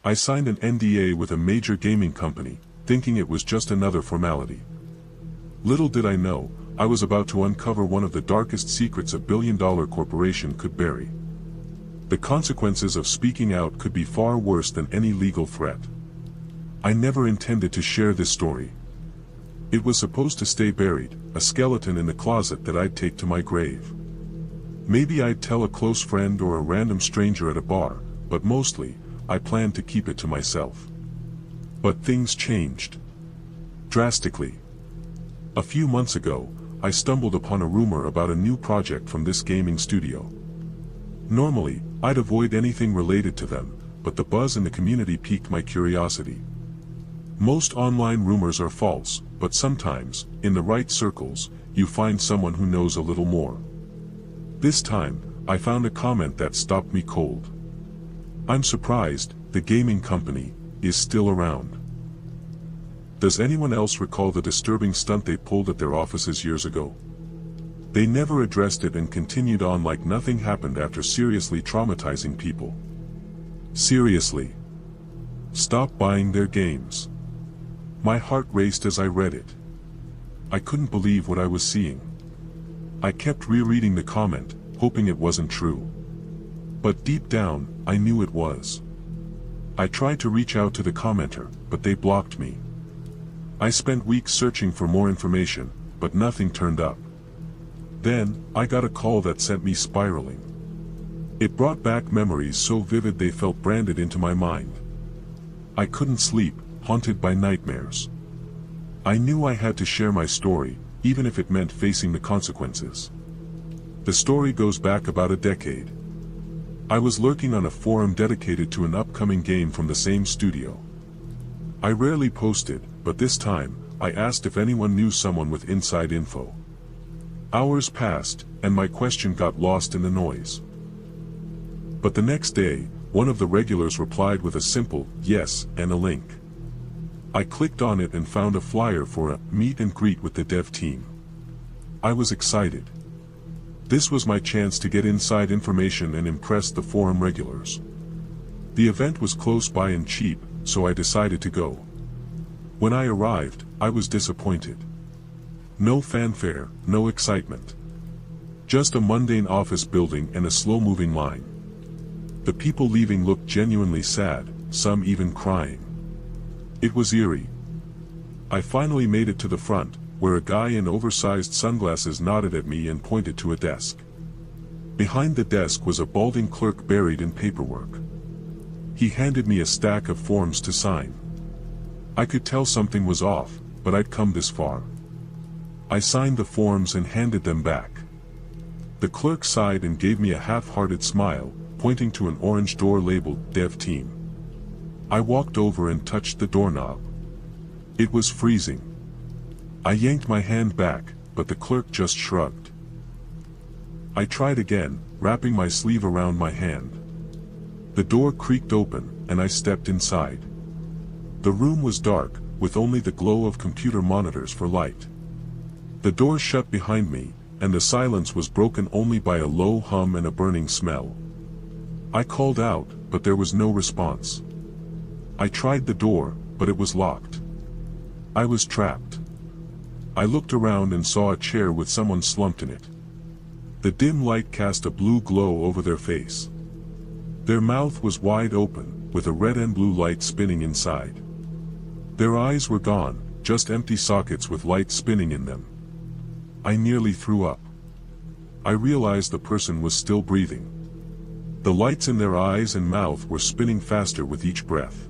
I signed an NDA with a major gaming company, thinking it was just another formality. Little did I know, I was about to uncover one of the darkest secrets a billion-dollar corporation could bury. The consequences of speaking out could be far worse than any legal threat. I never intended to share this story. It was supposed to stay buried, a skeleton in the closet that I'd take to my grave. Maybe I'd tell a close friend or a random stranger at a bar, but mostly, I planned to keep it to myself. But things changed. Drastically. A few months ago, I stumbled upon a rumor about a new project from this gaming studio. Normally, I'd avoid anything related to them, but the buzz in the community piqued my curiosity. Most online rumors are false, but sometimes, in the right circles, you find someone who knows a little more. This time, I found a comment that stopped me cold. I'm surprised, the gaming company is still around. Does anyone else recall the disturbing stunt they pulled at their offices years ago? They never addressed it and continued on like nothing happened after seriously traumatizing people. Seriously. Stop buying their games. My heart raced as I read it. I couldn't believe what I was seeing. I kept rereading the comment, hoping it wasn't true. But deep down, I knew it was. I tried to reach out to the commenter, but they blocked me. I spent weeks searching for more information, but nothing turned up. Then, I got a call that sent me spiraling. It brought back memories so vivid they felt branded into my mind. I couldn't sleep, haunted by nightmares. I knew I had to share my story, even if it meant facing the consequences. The story goes back about a decade. I was lurking on a forum dedicated to an upcoming game from the same studio. I rarely posted, but this time, I asked if anyone knew someone with inside info. Hours passed, and my question got lost in the noise. But the next day, one of the regulars replied with a simple yes and a link. I clicked on it and found a flyer for a meet and greet with the dev team. I was excited. This was my chance to get inside information and impress the forum regulars. The event was close by and cheap, so I decided to go. When I arrived, I was disappointed. No fanfare, no excitement. Just a mundane office building and a slow-moving line. The people leaving looked genuinely sad, some even crying. It was eerie. I finally made it to the front, where a guy in oversized sunglasses nodded at me and pointed to a desk. Behind the desk was a balding clerk buried in paperwork. He handed me a stack of forms to sign. I could tell something was off, but I'd come this far. I signed the forms and handed them back. The clerk sighed and gave me a half-hearted smile, pointing to an orange door labeled Dev Team. I walked over and touched the doorknob. It was freezing. I yanked my hand back, but the clerk just shrugged. I tried again, wrapping my sleeve around my hand. The door creaked open, and I stepped inside. The room was dark, with only the glow of computer monitors for light. The door shut behind me, and the silence was broken only by a low hum and a burning smell. I called out, but there was no response. I tried the door, but it was locked. I was trapped. I looked around and saw a chair with someone slumped in it. The dim light cast a blue glow over their face. Their mouth was wide open, with a red and blue light spinning inside. Their eyes were gone, just empty sockets with light spinning in them. I nearly threw up. I realized the person was still breathing. The lights in their eyes and mouth were spinning faster with each breath.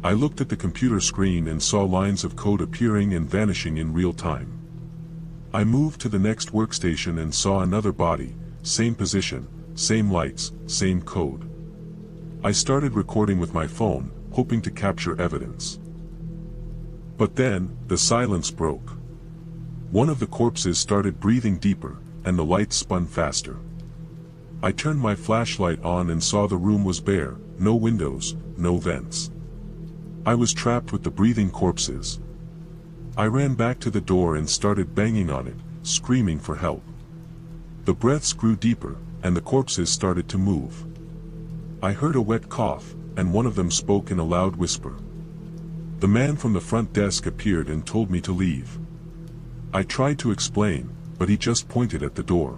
I looked at the computer screen and saw lines of code appearing and vanishing in real time. I moved to the next workstation and saw another body, same position, same lights, same code. I started recording with my phone, hoping to capture evidence. But then, the silence broke. One of the corpses started breathing deeper, and the lights spun faster. I turned my flashlight on and saw the room was bare, no windows, no vents. I was trapped with the breathing corpses. I ran back to the door and started banging on it, screaming for help. The breaths grew deeper, and the corpses started to move. I heard a wet cough, and one of them spoke in a loud whisper. The man from the front desk appeared and told me to leave. I tried to explain, but he just pointed at the door.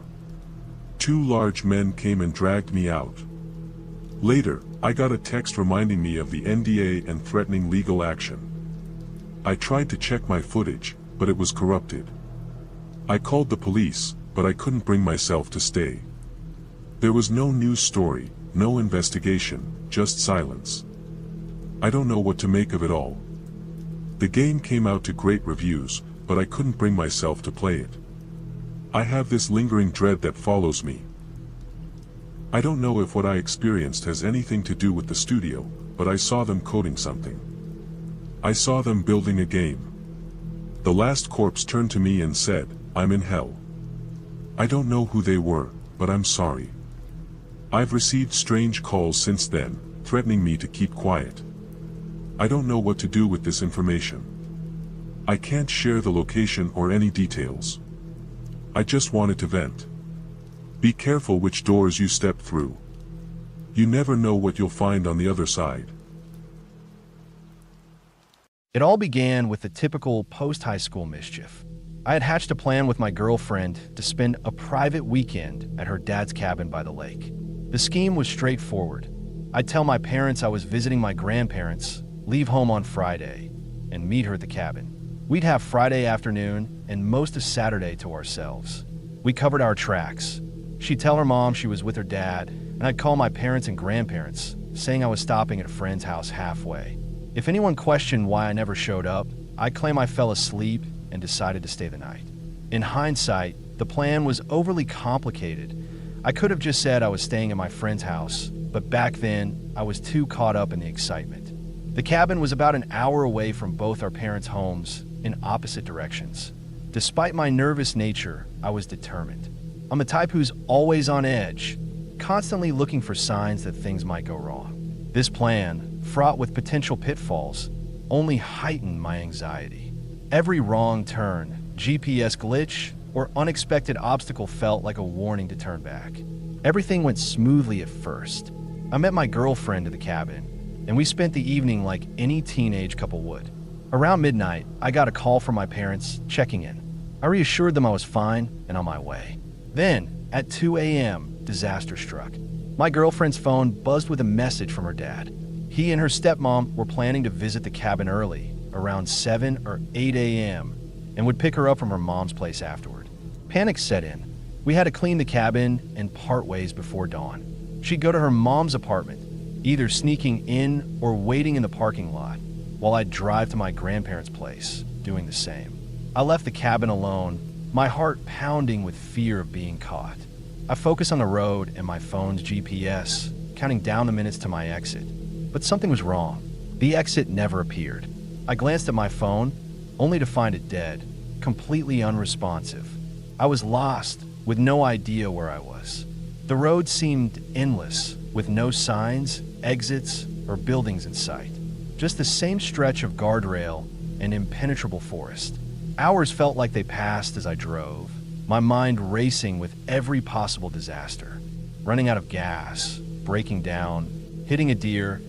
Two large men came and dragged me out. Later, I got a text reminding me of the NDA and threatening legal action. I tried to check my footage, but it was corrupted. I called the police, but I couldn't bring myself to stay. There was no news story, no investigation, just silence. I don't know what to make of it all. The game came out to great reviews, but I couldn't bring myself to play it. I have this lingering dread that follows me. I don't know if what I experienced has anything to do with the studio, but I saw them coding something. I saw them building a game. The last corpse turned to me and said, "I'm in hell." I don't know who they were, but I'm sorry. I've received strange calls since then, threatening me to keep quiet. I don't know what to do with this information. I can't share the location or any details. I just wanted to vent. Be careful which doors you step through. You never know what you'll find on the other side. It all began with the typical post-high school mischief. I had hatched a plan with my girlfriend to spend a private weekend at her dad's cabin by the lake. The scheme was straightforward. I'd tell my parents I was visiting my grandparents, leave home on Friday, and meet her at the cabin. We'd have Friday afternoon and most of Saturday to ourselves. We covered our tracks. She'd tell her mom she was with her dad, and I'd call my parents and grandparents, saying I was stopping at a friend's house halfway. If anyone questioned why I never showed up, I'd claim I fell asleep and decided to stay the night. In hindsight, the plan was overly complicated. I could have just said I was staying at my friend's house, but back then, I was too caught up in the excitement. The cabin was about an hour away from both our parents' homes in opposite directions. Despite my nervous nature, I was determined. I'm the type who's always on edge, constantly looking for signs that things might go wrong. This plan, fraught with potential pitfalls, only heightened my anxiety. Every wrong turn, GPS glitch, or unexpected obstacle felt like a warning to turn back. Everything went smoothly at first. I met my girlfriend at the cabin, and we spent the evening like any teenage couple would. Around midnight, I got a call from my parents checking in. I reassured them I was fine and on my way. Then, at 2 a.m., disaster struck. My girlfriend's phone buzzed with a message from her dad. He and her stepmom were planning to visit the cabin early, around 7 or 8 a.m., and would pick her up from her mom's place afterward. Panic set in. We had to clean the cabin and part ways before dawn. She'd go to her mom's apartment, either sneaking in or waiting in the parking lot, while I'd drive to my grandparents' place, doing the same. I left the cabin alone, my heart pounding with fear of being caught. I focused on the road and my phone's GPS, counting down the minutes to my exit. But something was wrong. The exit never appeared. I glanced at my phone, only to find it dead, completely unresponsive. I was lost, with no idea where I was. The road seemed endless, with no signs, exits, or buildings in sight. Just the same stretch of guardrail and impenetrable forest. Hours felt like they passed as I drove, my mind racing with every possible disaster. Running out of gas, breaking down, hitting a deer,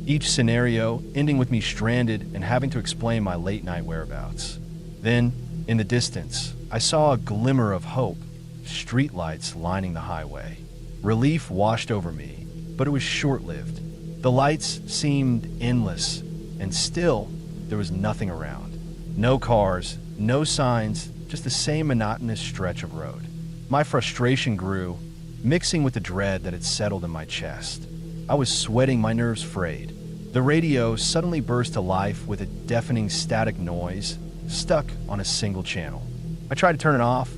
each scenario ending with me stranded and having to explain my late-night whereabouts. Then, in the distance, I saw a glimmer of hope, streetlights lining the highway. Relief washed over me, but it was short-lived. The lights seemed endless, and still, there was nothing around. No cars, no signs, just the same monotonous stretch of road. My frustration grew, mixing with the dread that had settled in my chest. I was sweating, my nerves frayed. The radio suddenly burst to life with a deafening static noise, stuck on a single channel. I tried to turn it off,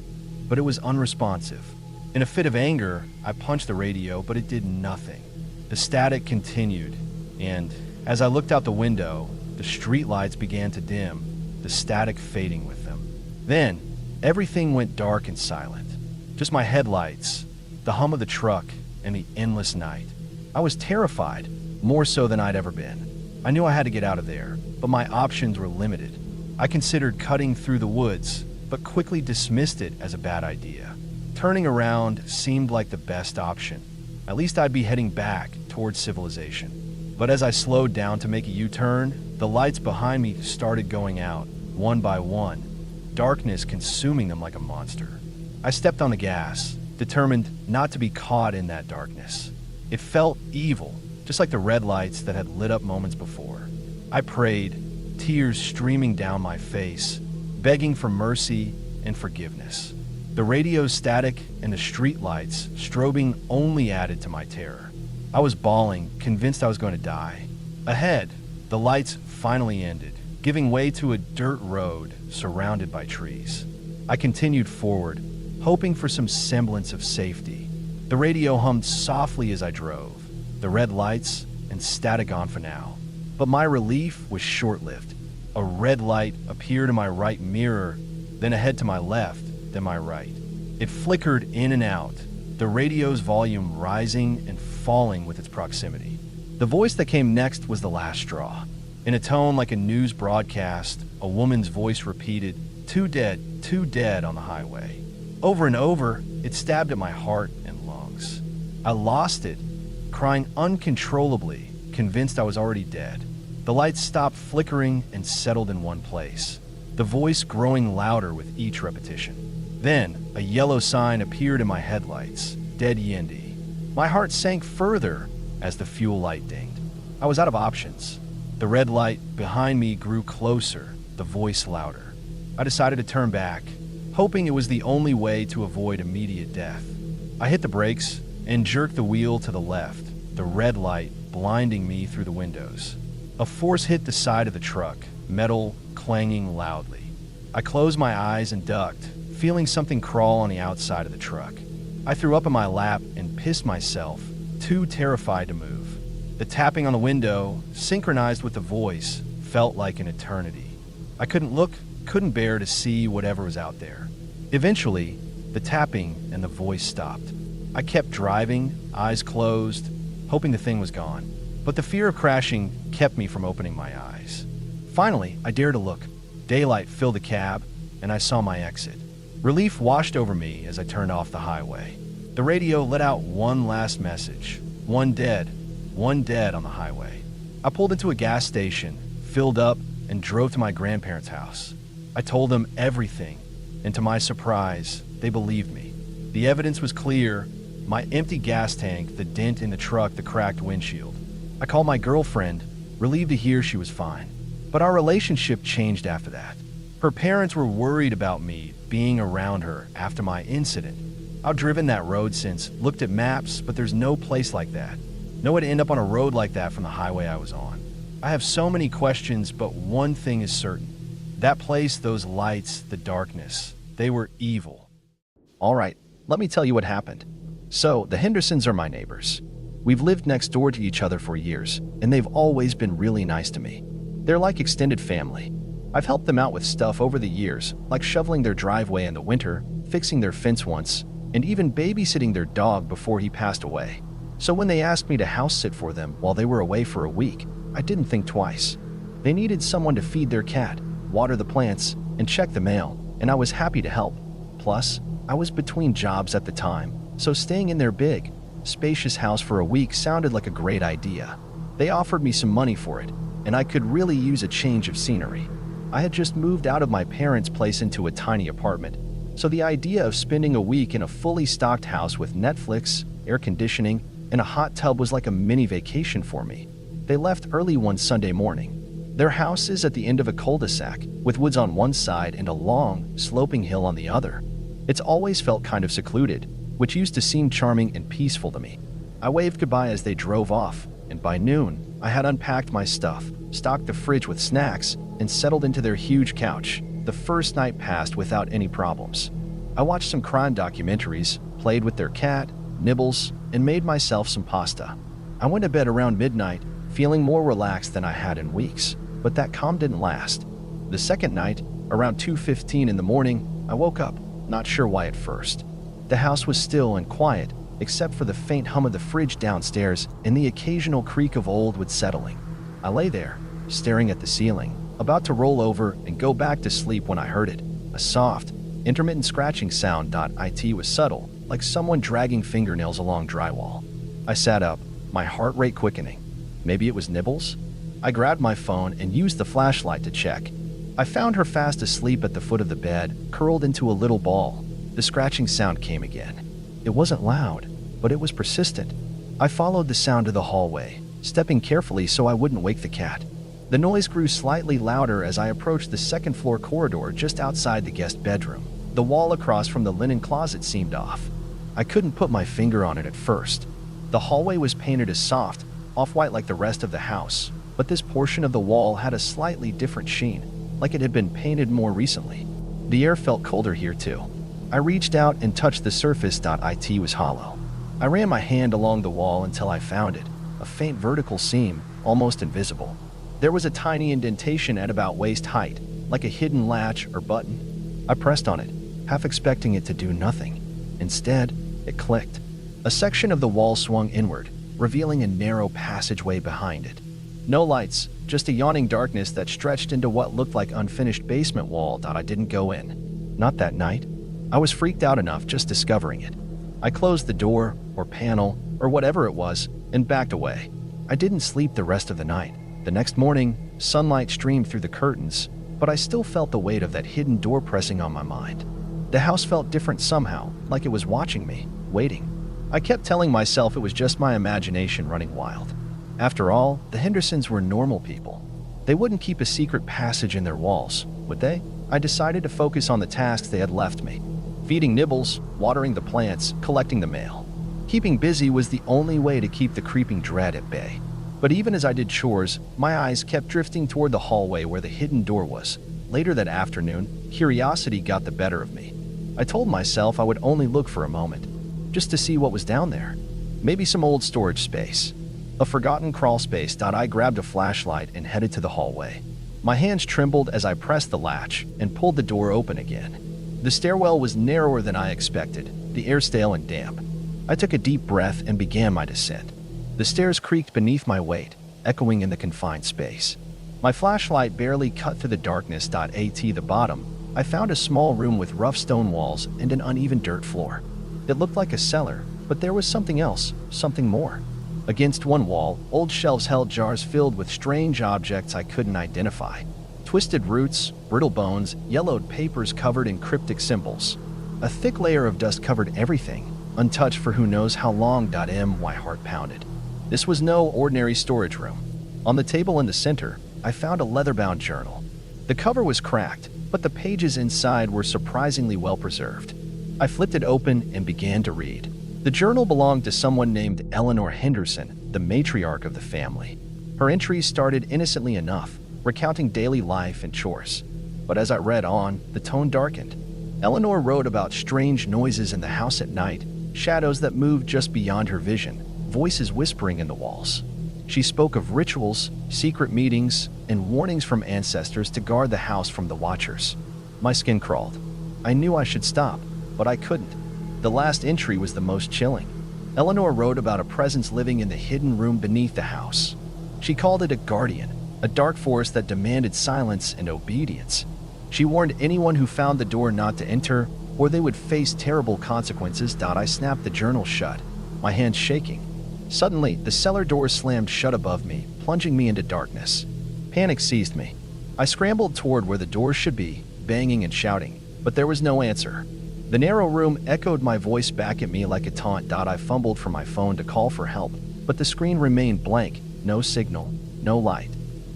but it was unresponsive. In a fit of anger, I punched the radio, but it did nothing. The static continued, and as I looked out the window, the streetlights began to dim, the static fading with them. Then, everything went dark and silent. Just my headlights, the hum of the truck, and the endless night. I was terrified, more so than I'd ever been. I knew I had to get out of there, but my options were limited. I considered cutting through the woods, but quickly dismissed it as a bad idea. Turning around seemed like the best option. At least I'd be heading back towards civilization. But as I slowed down to make a U-turn, the lights behind me started going out, one by one, darkness consuming them like a monster. I stepped on the gas, determined not to be caught in that darkness. It felt evil, just like the red lights that had lit up moments before. I prayed, tears streaming down my face, begging for mercy and forgiveness. The radio's static and the street lights strobing only added to my terror. I was bawling, convinced I was going to die. Ahead, the lights finally ended, giving way to a dirt road surrounded by trees. I continued forward, hoping for some semblance of safety. The radio hummed softly as I drove, the red lights and static on for now. But my relief was short-lived. A red light appeared in my right mirror, then ahead to my left, then my right. It flickered in and out, the radio's volume rising and falling with its proximity. The voice that came next was the last straw. In a tone like a news broadcast, a woman's voice repeated, too dead on the highway." Over and over, it stabbed at my heart and lungs. I lost it, crying uncontrollably, convinced I was already dead. The lights stopped flickering and settled in one place, the voice growing louder with each repetition. Then, a yellow sign appeared in my headlights, dead Yendi. My heart sank further as the fuel light dinged. I was out of options. The red light behind me grew closer, the voice louder. I decided to turn back, hoping it was the only way to avoid immediate death. I hit the brakes and jerked the wheel to the left, the red light blinding me through the windows. A force hit the side of the truck, metal clanging loudly. I closed my eyes and ducked, feeling something crawl on the outside of the truck. I threw up in my lap and pissed myself, too terrified to move. The tapping on the window, synchronized with the voice, felt like an eternity. I couldn't look, couldn't bear to see whatever was out there. Eventually, the tapping and the voice stopped. I kept driving, eyes closed, hoping the thing was gone. But the fear of crashing kept me from opening my eyes. Finally, I dared to look. Daylight filled the cab, and I saw my exit. Relief washed over me as I turned off the highway. The radio let out one last message. One dead on the highway. I pulled into a gas station, filled up, and drove to my grandparents' house. I told them everything, and to my surprise, they believed me. The evidence was clear: my empty gas tank, the dent in the truck, the cracked windshield. I called my girlfriend, relieved to hear she was fine. But our relationship changed after that. Her parents were worried about me being around her after my incident. I've driven that road since, looked at maps, but there's no place like that. No way to end up on a road like that from the highway I was on. I have so many questions, but one thing is certain. That place, those lights, the darkness, they were evil. All right, let me tell you what happened. So, the Hendersons are my neighbors. We've lived next door to each other for years, and they've always been really nice to me. They're like extended family. I've helped them out with stuff over the years, like shoveling their driveway in the winter, fixing their fence once, and even babysitting their dog before he passed away. So when they asked me to house sit for them while they were away for a week, I didn't think twice. They needed someone to feed their cat, water the plants, and check the mail, and I was happy to help. Plus, I was between jobs at the time, so staying in their big, spacious house for a week sounded like a great idea. They offered me some money for it, and I could really use a change of scenery. I had just moved out of my parents' place into a tiny apartment, so the idea of spending a week in a fully stocked house with Netflix, air conditioning, and a hot tub was like a mini vacation for me. They left early one Sunday morning. Their house is at the end of a cul-de-sac, with woods on one side and a long, sloping hill on the other. It's always felt kind of secluded, which used to seem charming and peaceful to me. I waved goodbye as they drove off, and by noon, I had unpacked my stuff, stocked the fridge with snacks, and settled into their huge couch. The first night passed without any problems. I watched some crime documentaries, played with their cat, nibbles, and made myself some pasta. I went to bed around midnight, feeling more relaxed than I had in weeks, but that calm didn't last. The second night, around 2:15 in the morning, I woke up, not sure why at first. The house was still and quiet, except for the faint hum of the fridge downstairs and the occasional creak of old wood settling. I lay there, staring at the ceiling, about to roll over and go back to sleep when I heard it. A soft, intermittent scratching sound. It was subtle, like someone dragging fingernails along drywall. I sat up, my heart rate quickening. Maybe it was Nibbles? I grabbed my phone and used the flashlight to check. I found her fast asleep at the foot of the bed, curled into a little ball. The scratching sound came again. It wasn't loud, but it was persistent. I followed the sound to the hallway, stepping carefully so I wouldn't wake the cat. The noise grew slightly louder as I approached the second-floor corridor just outside the guest bedroom. The wall across from the linen closet seemed off. I couldn't put my finger on it at first. The hallway was painted as soft, off-white like the rest of the house, but this portion of the wall had a slightly different sheen, like it had been painted more recently. The air felt colder here too. I reached out and touched the surface. It was hollow. I ran my hand along the wall until I found it, a faint vertical seam, almost invisible. There was a tiny indentation at about waist height, like a hidden latch or button. I pressed on it, half expecting it to do nothing. Instead, it clicked. A section of the wall swung inward, revealing a narrow passageway behind it. No lights, just a yawning darkness that stretched into what looked like unfinished basement wall. I didn't go in. Not that night. I was freaked out enough just discovering it. I closed the door, or panel, or whatever it was, and backed away. I didn't sleep the rest of the night. The next morning, sunlight streamed through the curtains, but I still felt the weight of that hidden door pressing on my mind. The house felt different somehow, like it was watching me, waiting. I kept telling myself it was just my imagination running wild. After all, the Hendersons were normal people. They wouldn't keep a secret passage in their walls, would they? I decided to focus on the tasks they had left me. Feeding Nibbles, watering the plants, collecting the mail. Keeping busy was the only way to keep the creeping dread at bay. But even as I did chores, my eyes kept drifting toward the hallway where the hidden door was. Later that afternoon, curiosity got the better of me. I told myself I would only look for a moment, just to see what was down there. Maybe some old storage space. A forgotten crawl space. I grabbed a flashlight and headed to the hallway. My hands trembled as I pressed the latch and pulled the door open again. The stairwell was narrower than I expected, the air stale and damp. I took a deep breath and began my descent. The stairs creaked beneath my weight, echoing in the confined space. My flashlight barely cut through the darkness. At the bottom, I found a small room with rough stone walls and an uneven dirt floor. It looked like a cellar, but there was something else, something more. Against one wall, old shelves held jars filled with strange objects I couldn't identify. Twisted roots, brittle bones, yellowed papers covered in cryptic symbols. A thick layer of dust covered everything, untouched for who knows how long. My heart pounded. This was no ordinary storage room. On the table in the center, I found a leather-bound journal. The cover was cracked, but the pages inside were surprisingly well preserved. I flipped it open and began to read. The journal belonged to someone named Eleanor Henderson, the matriarch of the family. Her entries started innocently enough, recounting daily life and chores. But as I read on, the tone darkened. Eleanor wrote about strange noises in the house at night, shadows that moved just beyond her vision, voices whispering in the walls. She spoke of rituals, secret meetings, and warnings from ancestors to guard the house from the watchers. My skin crawled. I knew I should stop, but I couldn't. The last entry was the most chilling. Eleanor wrote about a presence living in the hidden room beneath the house. She called it a guardian, a dark force that demanded silence and obedience. She warned anyone who found the door not to enter, or they would face terrible consequences. I snapped the journal shut, my hands shaking. Suddenly, the cellar door slammed shut above me, plunging me into darkness. Panic seized me. I scrambled toward where the door should be, banging and shouting, but there was no answer. The narrow room echoed my voice back at me like a taunt. I fumbled for my phone to call for help, but the screen remained blank, no signal, no light.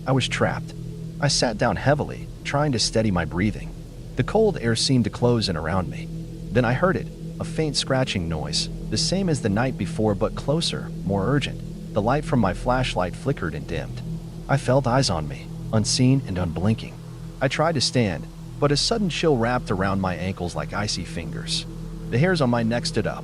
I was trapped. I sat down heavily, trying to steady my breathing. The cold air seemed to close in around me. Then I heard it, a faint scratching noise, the same as the night before but closer, more urgent. The light from my flashlight flickered and dimmed. I felt eyes on me, unseen and unblinking. I tried to stand, but a sudden chill wrapped around my ankles like icy fingers. The hairs on my neck stood up.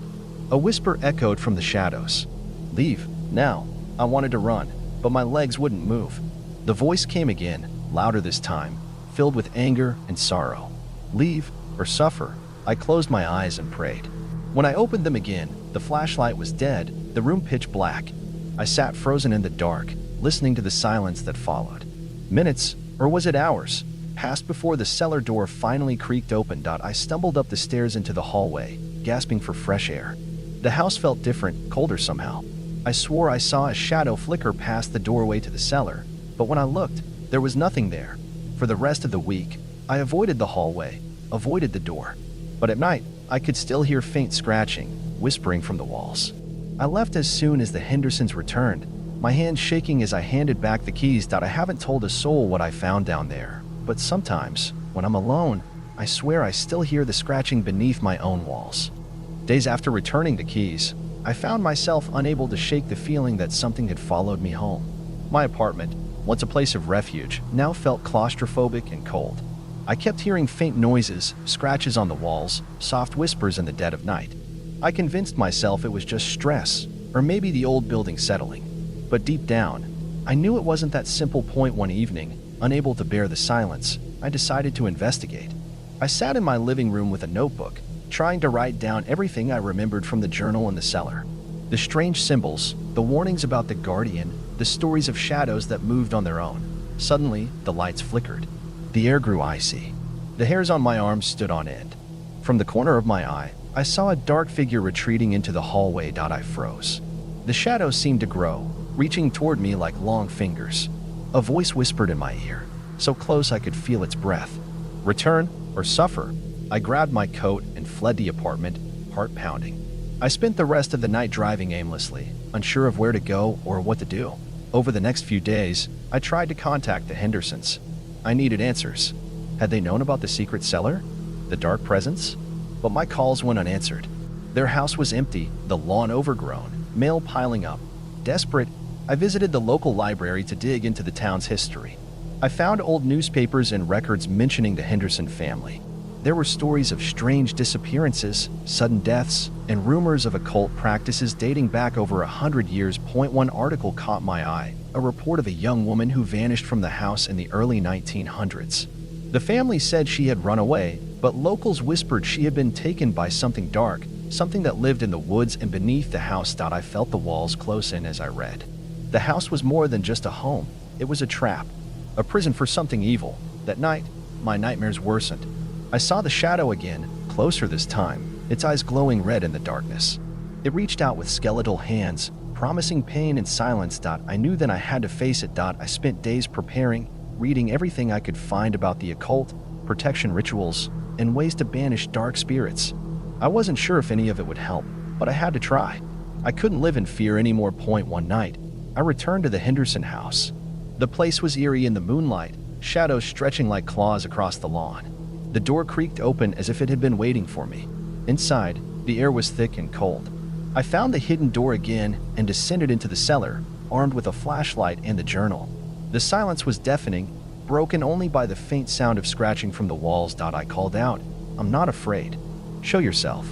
A whisper echoed from the shadows. "Leave, now." I wanted to run, but my legs wouldn't move. The voice came again, louder this time, filled with anger and sorrow. "Leave, or suffer." I closed my eyes and prayed. When I opened them again, the flashlight was dead, the room pitch black. I sat frozen in the dark, listening to the silence that followed. Minutes, or was it hours, passed before the cellar door finally creaked open. I stumbled up the stairs into the hallway, gasping for fresh air. The house felt different, colder somehow. I swore I saw a shadow flicker past the doorway to the cellar, but when I looked, there was nothing there. For the rest of the week, I avoided the hallway, avoided the door. But at night, I could still hear faint scratching, whispering from the walls. I left as soon as the Hendersons returned, my hands shaking as I handed back the keys. I haven't told a soul what I found down there, but sometimes, when I'm alone, I swear I still hear the scratching beneath my own walls. Days after returning the keys, I found myself unable to shake the feeling that something had followed me home. My apartment, once a place of refuge, now felt claustrophobic and cold. I kept hearing faint noises, scratches on the walls, soft whispers in the dead of night. I convinced myself it was just stress, or maybe the old building settling. But deep down, I knew it wasn't that simple point. One evening, unable to bear the silence, I decided to investigate. I sat in my living room with a notebook, trying to write down everything I remembered from the journal in the cellar. The strange symbols, the warnings about the guardian, the stories of shadows that moved on their own. Suddenly, the lights flickered. The air grew icy. The hairs on my arms stood on end. From the corner of my eye, I saw a dark figure retreating into the hallway. I froze. The shadows seemed to grow, reaching toward me like long fingers. A voice whispered in my ear, so close I could feel its breath. Return or suffer. I grabbed my coat and fled the apartment, heart pounding. I spent the rest of the night driving aimlessly, unsure of where to go or what to do. Over the next few days, I tried to contact the Hendersons. I needed answers. Had they known about the secret cellar? The dark presence? But my calls went unanswered. Their house was empty, the lawn overgrown, mail piling up. Desperate, I visited the local library to dig into the town's history. I found old newspapers and records mentioning the Henderson family. There were stories of strange disappearances, sudden deaths, and rumors of occult practices dating back over 100 years. One article caught my eye, a report of a young woman who vanished from the house in the early 1900s. The family said she had run away, but locals whispered she had been taken by something dark, something that lived in the woods and beneath the house. I felt the walls close in as I read. The house was more than just a home. It was a trap, a prison for something evil. That night, my nightmares worsened. I saw the shadow again, closer this time, its eyes glowing red in the darkness. It reached out with skeletal hands, promising pain and silence. I knew then I had to face it. I spent days preparing, reading everything I could find about the occult, protection rituals, and ways to banish dark spirits. I wasn't sure if any of it would help, but I had to try. I couldn't live in fear anymore. One night, I returned to the Henderson house. The place was eerie in the moonlight, shadows stretching like claws across the lawn. The door creaked open as if it had been waiting for me. Inside, the air was thick and cold. I found the hidden door again and descended into the cellar, armed with a flashlight and the journal. The silence was deafening, broken only by the faint sound of scratching from the walls. I called out, "I'm not afraid. Show yourself."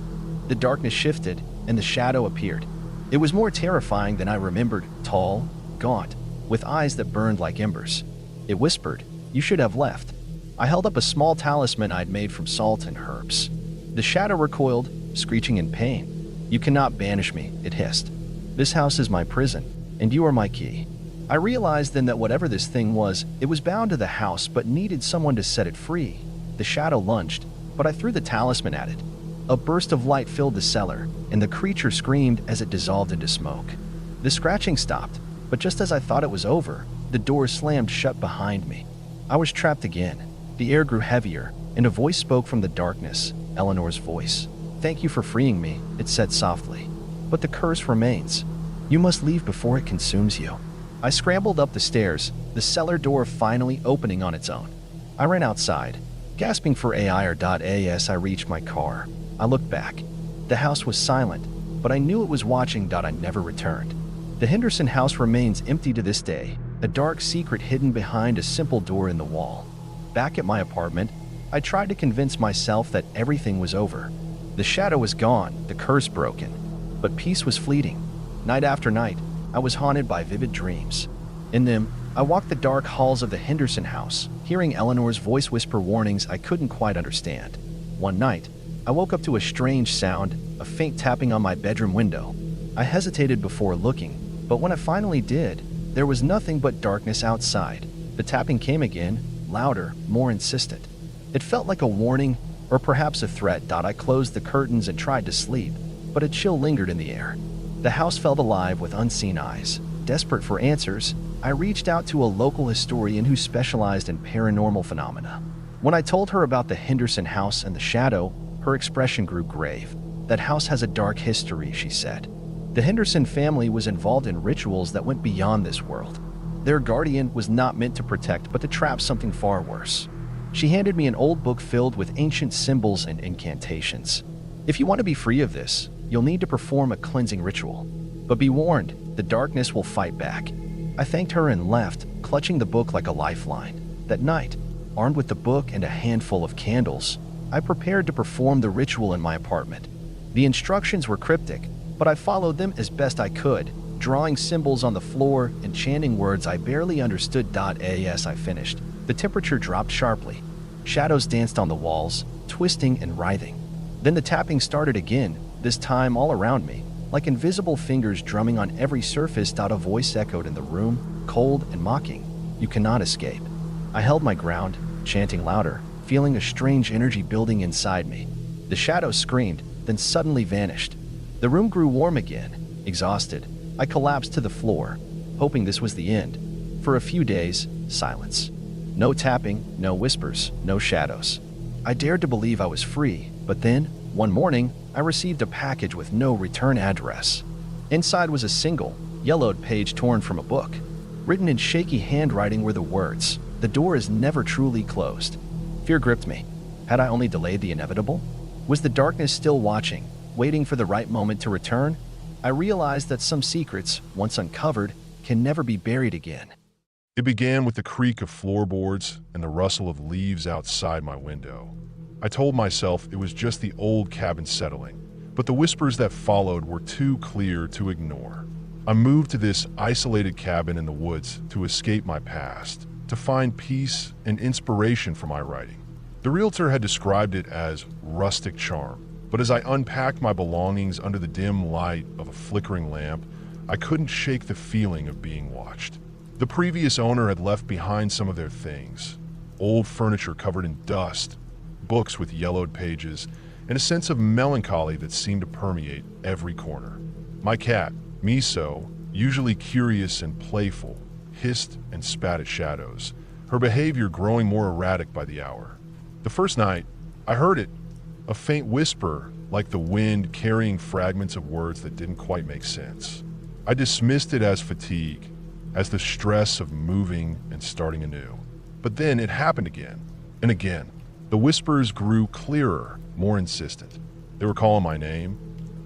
The darkness shifted, and the shadow appeared. It was more terrifying than I remembered, tall, gaunt, with eyes that burned like embers. It whispered, "You should have left." I held up a small talisman I'd made from salt and herbs. The shadow recoiled, screeching in pain. "You cannot banish me," it hissed. "This house is my prison, and you are my key." I realized then that whatever this thing was, it was bound to the house but needed someone to set it free. The shadow lunged, but I threw the talisman at it. A burst of light filled the cellar, and the creature screamed as it dissolved into smoke. The scratching stopped, but just as I thought it was over, the door slammed shut behind me. I was trapped again. The air grew heavier, and a voice spoke from the darkness, Eleanor's voice. "Thank you for freeing me," it said softly. "But the curse remains. You must leave before it consumes you." I scrambled up the stairs, the cellar door finally opening on its own. I ran outside, gasping for AI or as I reached my car. I looked back. The house was silent, but I knew it was watching. I never returned. The Henderson house remains empty to this day, a dark secret hidden behind a simple door in the wall. Back at my apartment, I tried to convince myself that everything was over. The shadow was gone, the curse broken, but peace was fleeting. Night after night, I was haunted by vivid dreams. In them, I walked the dark halls of the Henderson house, hearing Eleanor's voice whisper warnings I couldn't quite understand. One night, I woke up to a strange sound, a faint tapping on my bedroom window. I hesitated before looking, but when I finally did, there was nothing but darkness outside. The tapping came again, louder, more insistent. It felt like a warning, or perhaps a threat. I closed the curtains and tried to sleep, but a chill lingered in the air. The house felt alive with unseen eyes. Desperate for answers, I reached out to a local historian who specialized in paranormal phenomena. When I told her about the Henderson house and the shadow, her expression grew grave. "That house has a dark history," she said. "The Henderson family was involved in rituals that went beyond this world. Their guardian was not meant to protect, but to trap something far worse." She handed me an old book filled with ancient symbols and incantations. "If you want to be free of this, you'll need to perform a cleansing ritual. But be warned, the darkness will fight back." I thanked her and left, clutching the book like a lifeline. That night, armed with the book and a handful of candles, I prepared to perform the ritual in my apartment. The instructions were cryptic, but I followed them as best I could, drawing symbols on the floor and chanting words I barely understood. As I finished, the temperature dropped sharply. Shadows danced on the walls, twisting and writhing. Then the tapping started again, this time all around me, like invisible fingers drumming on every surface. A voice echoed in the room, cold and mocking. "You cannot escape." I held my ground, chanting louder, feeling a strange energy building inside me. The shadow screamed, then suddenly vanished. The room grew warm again. Exhausted, I collapsed to the floor, hoping this was the end. For a few days, silence. No tapping, no whispers, no shadows. I dared to believe I was free, but then, one morning, I received a package with no return address. Inside was a single, yellowed page torn from a book. Written in shaky handwriting were the words, "The door is never truly closed." Fear gripped me. Had I only delayed the inevitable? Was the darkness still watching, waiting for the right moment to return? I realized that some secrets, once uncovered, can never be buried again. It began with the creak of floorboards and the rustle of leaves outside my window. I told myself it was just the old cabin settling, but the whispers that followed were too clear to ignore. I moved to this isolated cabin in the woods to escape my past, to find peace and inspiration for my writing. The realtor had described it as rustic charm, but as I unpacked my belongings under the dim light of a flickering lamp, I couldn't shake the feeling of being watched. The previous owner had left behind some of their things: old furniture covered in dust, books with yellowed pages, and a sense of melancholy that seemed to permeate every corner. My cat, Miso, usually curious and playful, hissed and spat at shadows, her behavior growing more erratic by the hour. The first night, I heard it, a faint whisper like the wind carrying fragments of words that didn't quite make sense. I dismissed it as fatigue, as the stress of moving and starting anew. But then it happened again and again. The whispers grew clearer, more insistent. They were calling my name.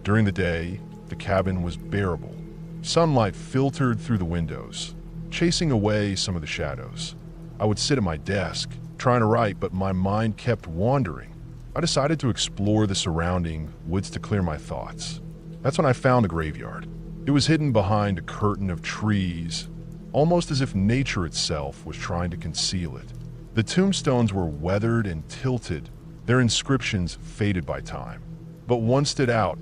During the day, the cabin was bearable. Sunlight filtered through the windows, chasing away some of the shadows. I would sit at my desk, trying to write, but my mind kept wandering. I decided to explore the surrounding woods to clear my thoughts. That's when I found the graveyard. It was hidden behind a curtain of trees, almost as if nature itself was trying to conceal it. The tombstones were weathered and tilted, their inscriptions faded by time. But one stood out,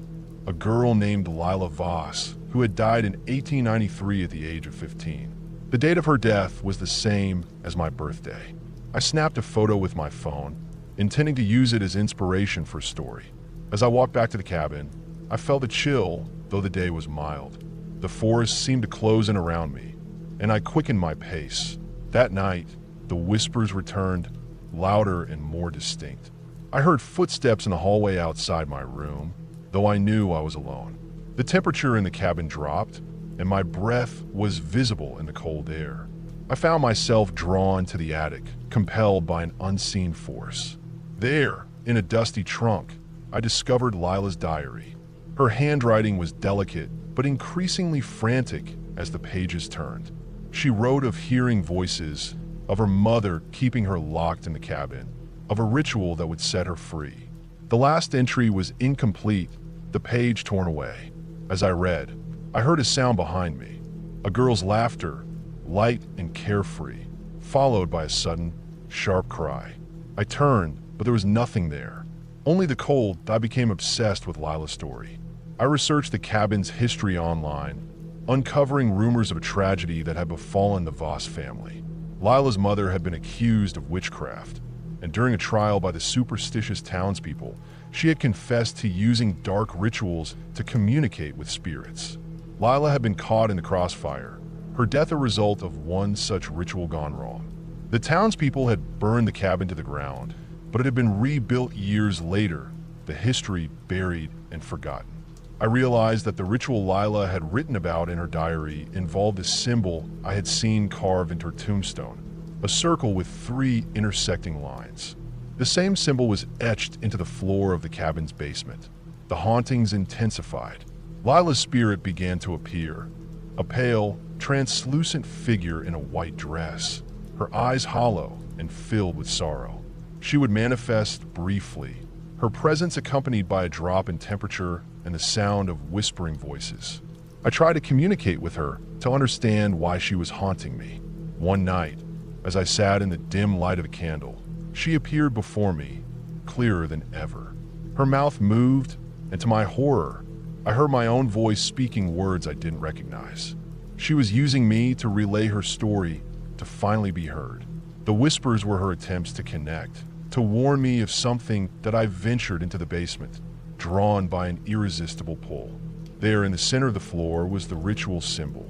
a girl named Lila Voss, who had died in 1893 at the age of 15. The date of her death was the same as my birthday. I snapped a photo with my phone, intending to use it as inspiration for a story. As I walked back to the cabin, I felt a chill, though the day was mild. The forest seemed to close in around me, and I quickened my pace. That night, the whispers returned, louder and more distinct. I heard footsteps in the hallway outside my room, though I knew I was alone. The temperature in the cabin dropped, and my breath was visible in the cold air. I found myself drawn to the attic, compelled by an unseen force. There, in a dusty trunk, I discovered Lila's diary. Her handwriting was delicate, but increasingly frantic as the pages turned. She wrote of hearing voices, of her mother keeping her locked in the cabin, of a ritual that would set her free. The last entry was incomplete, the page torn away. As I read, I heard a sound behind me, a girl's laughter, light and carefree, followed by a sudden, sharp cry. I turned, but there was nothing there. Only the cold. I became obsessed with Lila's story. I researched the cabin's history online, uncovering rumors of a tragedy that had befallen the Voss family. Lila's mother had been accused of witchcraft, and during a trial by the superstitious townspeople, she had confessed to using dark rituals to communicate with spirits. Lila had been caught in the crossfire, her death a result of one such ritual gone wrong. The townspeople had burned the cabin to the ground, but it had been rebuilt years later, the history buried and forgotten. I realized that the ritual Lila had written about in her diary involved a symbol I had seen carved into her tombstone, a circle with 3 intersecting lines. The same symbol was etched into the floor of the cabin's basement. The hauntings intensified. Lila's spirit began to appear, a pale, translucent figure in a white dress, her eyes hollow and filled with sorrow. She would manifest briefly, her presence accompanied by a drop in temperature and the sound of whispering voices. I tried to communicate with her to understand why she was haunting me. One night, as I sat in the dim light of a candle, she appeared before me, clearer than ever. Her mouth moved, and to my horror, I heard my own voice speaking words I didn't recognize. She was using me to relay her story, to finally be heard. The whispers were her attempts to connect, to warn me of something that I ventured into the basement, drawn by an irresistible pull. There in the center of the floor was the ritual symbol.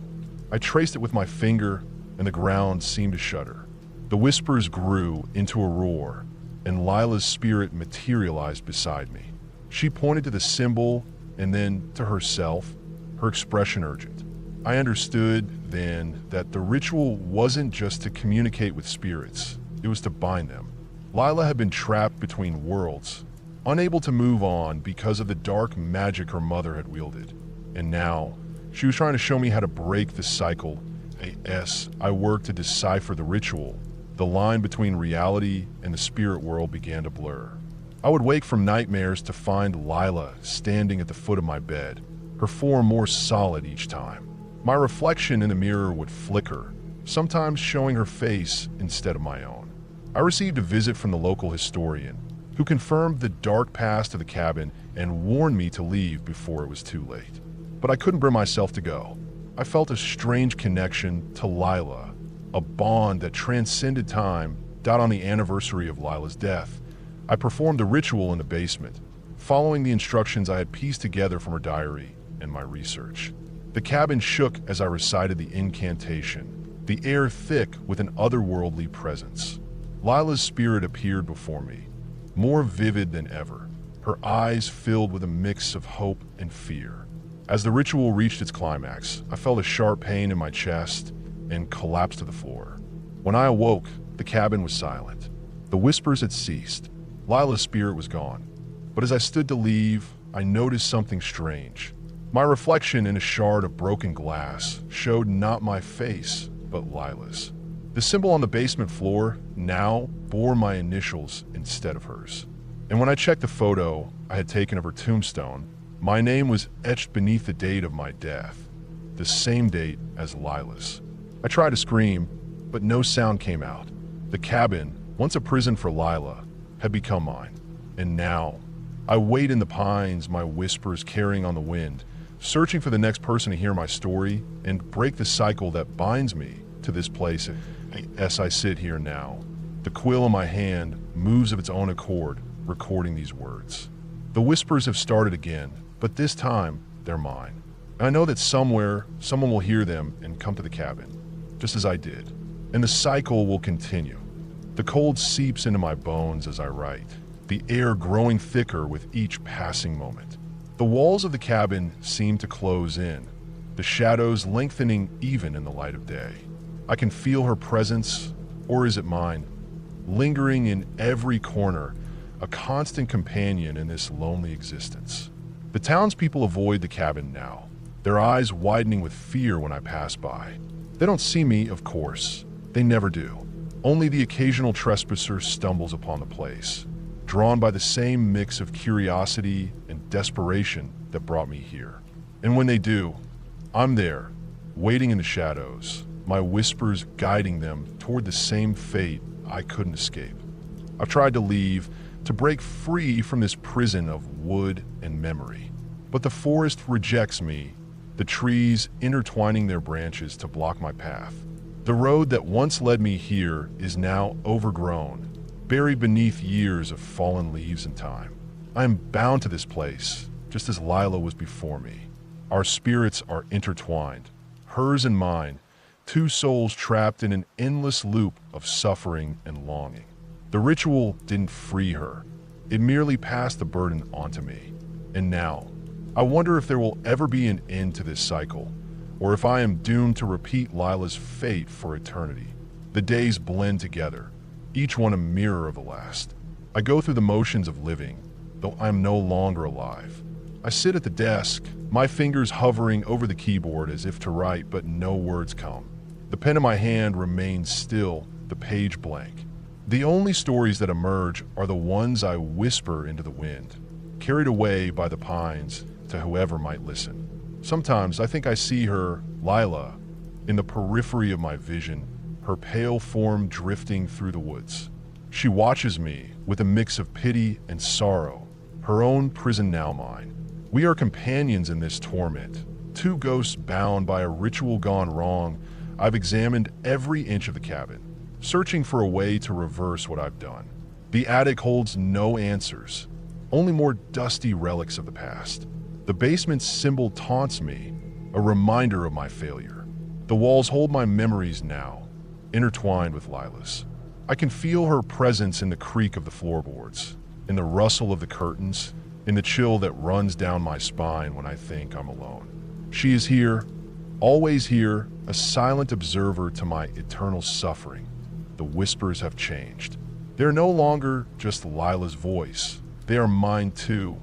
I traced it with my finger, and the ground seemed to shudder. The whispers grew into a roar, and Lila's spirit materialized beside me. She pointed to the symbol and then to herself, her expression urgent. I understood then that the ritual wasn't just to communicate with spirits, it was to bind them. Lila had been trapped between worlds, unable to move on because of the dark magic her mother had wielded. And now, she was trying to show me how to break the cycle. As I worked to decipher the ritual, the line between reality and the spirit world began to blur. I would wake from nightmares to find Lila standing at the foot of my bed, her form more solid each time. My reflection in the mirror would flicker, sometimes showing her face instead of my own. I received a visit from the local historian, who confirmed the dark past of the cabin and warned me to leave before it was too late. But I couldn't bring myself to go. I felt a strange connection to Lila, a bond that transcended time, died on the anniversary of Lila's death. I performed the ritual in the basement, following the instructions I had pieced together from her diary and my research. The cabin shook as I recited the incantation, the air thick with an otherworldly presence. Lila's spirit appeared before me, more vivid than ever, her eyes filled with a mix of hope and fear. As the ritual reached its climax, I felt a sharp pain in my chest and collapsed to the floor. When I awoke, the cabin was silent. The whispers had ceased. Lila's spirit was gone. But as I stood to leave, I noticed something strange. My reflection in a shard of broken glass showed not my face, but Lila's. The symbol on the basement floor now bore my initials instead of hers. And when I checked the photo I had taken of her tombstone, my name was etched beneath the date of my death, the same date as Lila's. I tried to scream, but no sound came out. The cabin, once a prison for Lila, had become mine. And now, I wait in the pines, my whispers carrying on the wind, searching for the next person to hear my story and break the cycle that binds me to this place. As I sit here now, the quill in my hand moves of its own accord, recording these words. The whispers have started again, but this time, they're mine. I know that somewhere, someone will hear them and come to the cabin, just as I did. And the cycle will continue. The cold seeps into my bones as I write, the air growing thicker with each passing moment. The walls of the cabin seem to close in, the shadows lengthening even in the light of day. I can feel her presence, or is it mine, lingering in every corner, a constant companion in this lonely existence. The townspeople avoid the cabin now, their eyes widening with fear when I pass by. They don't see me, of course. They never do. Only the occasional trespasser stumbles upon the place, drawn by the same mix of curiosity and desperation that brought me here. And when they do, I'm there, waiting in the shadows, my whispers guiding them toward the same fate I couldn't escape. I've tried to leave, to break free from this prison of wood and memory. But the forest rejects me, the trees intertwining their branches to block my path. The road that once led me here is now overgrown, buried beneath years of fallen leaves and time. I am bound to this place, just as Lila was before me. Our spirits are intertwined, hers and mine, two souls trapped in an endless loop of suffering and longing. The ritual didn't free her. It merely passed the burden onto me. And now, I wonder if there will ever be an end to this cycle, or if I am doomed to repeat Lila's fate for eternity. The days blend together, each one a mirror of the last. I go through the motions of living, though I am no longer alive. I sit at the desk, my fingers hovering over the keyboard as if to write, but no words come. The pen in my hand remains still, the page blank. The only stories that emerge are the ones I whisper into the wind, carried away by the pines to whoever might listen. Sometimes I think I see her, Lila, in the periphery of my vision, her pale form drifting through the woods. She watches me with a mix of pity and sorrow, her own prison now mine. We are companions in this torment, two ghosts bound by a ritual gone wrong. I've examined every inch of the cabin, searching for a way to reverse what I've done. The attic holds no answers, only more dusty relics of the past. The basement's symbol taunts me, a reminder of my failure. The walls hold my memories now, intertwined with Lila's. I can feel her presence in the creak of the floorboards, in the rustle of the curtains, in the chill that runs down my spine when I think I'm alone. She is here, always here, a silent observer to my eternal suffering. The whispers have changed. They're no longer just Lila's voice. They are mine too,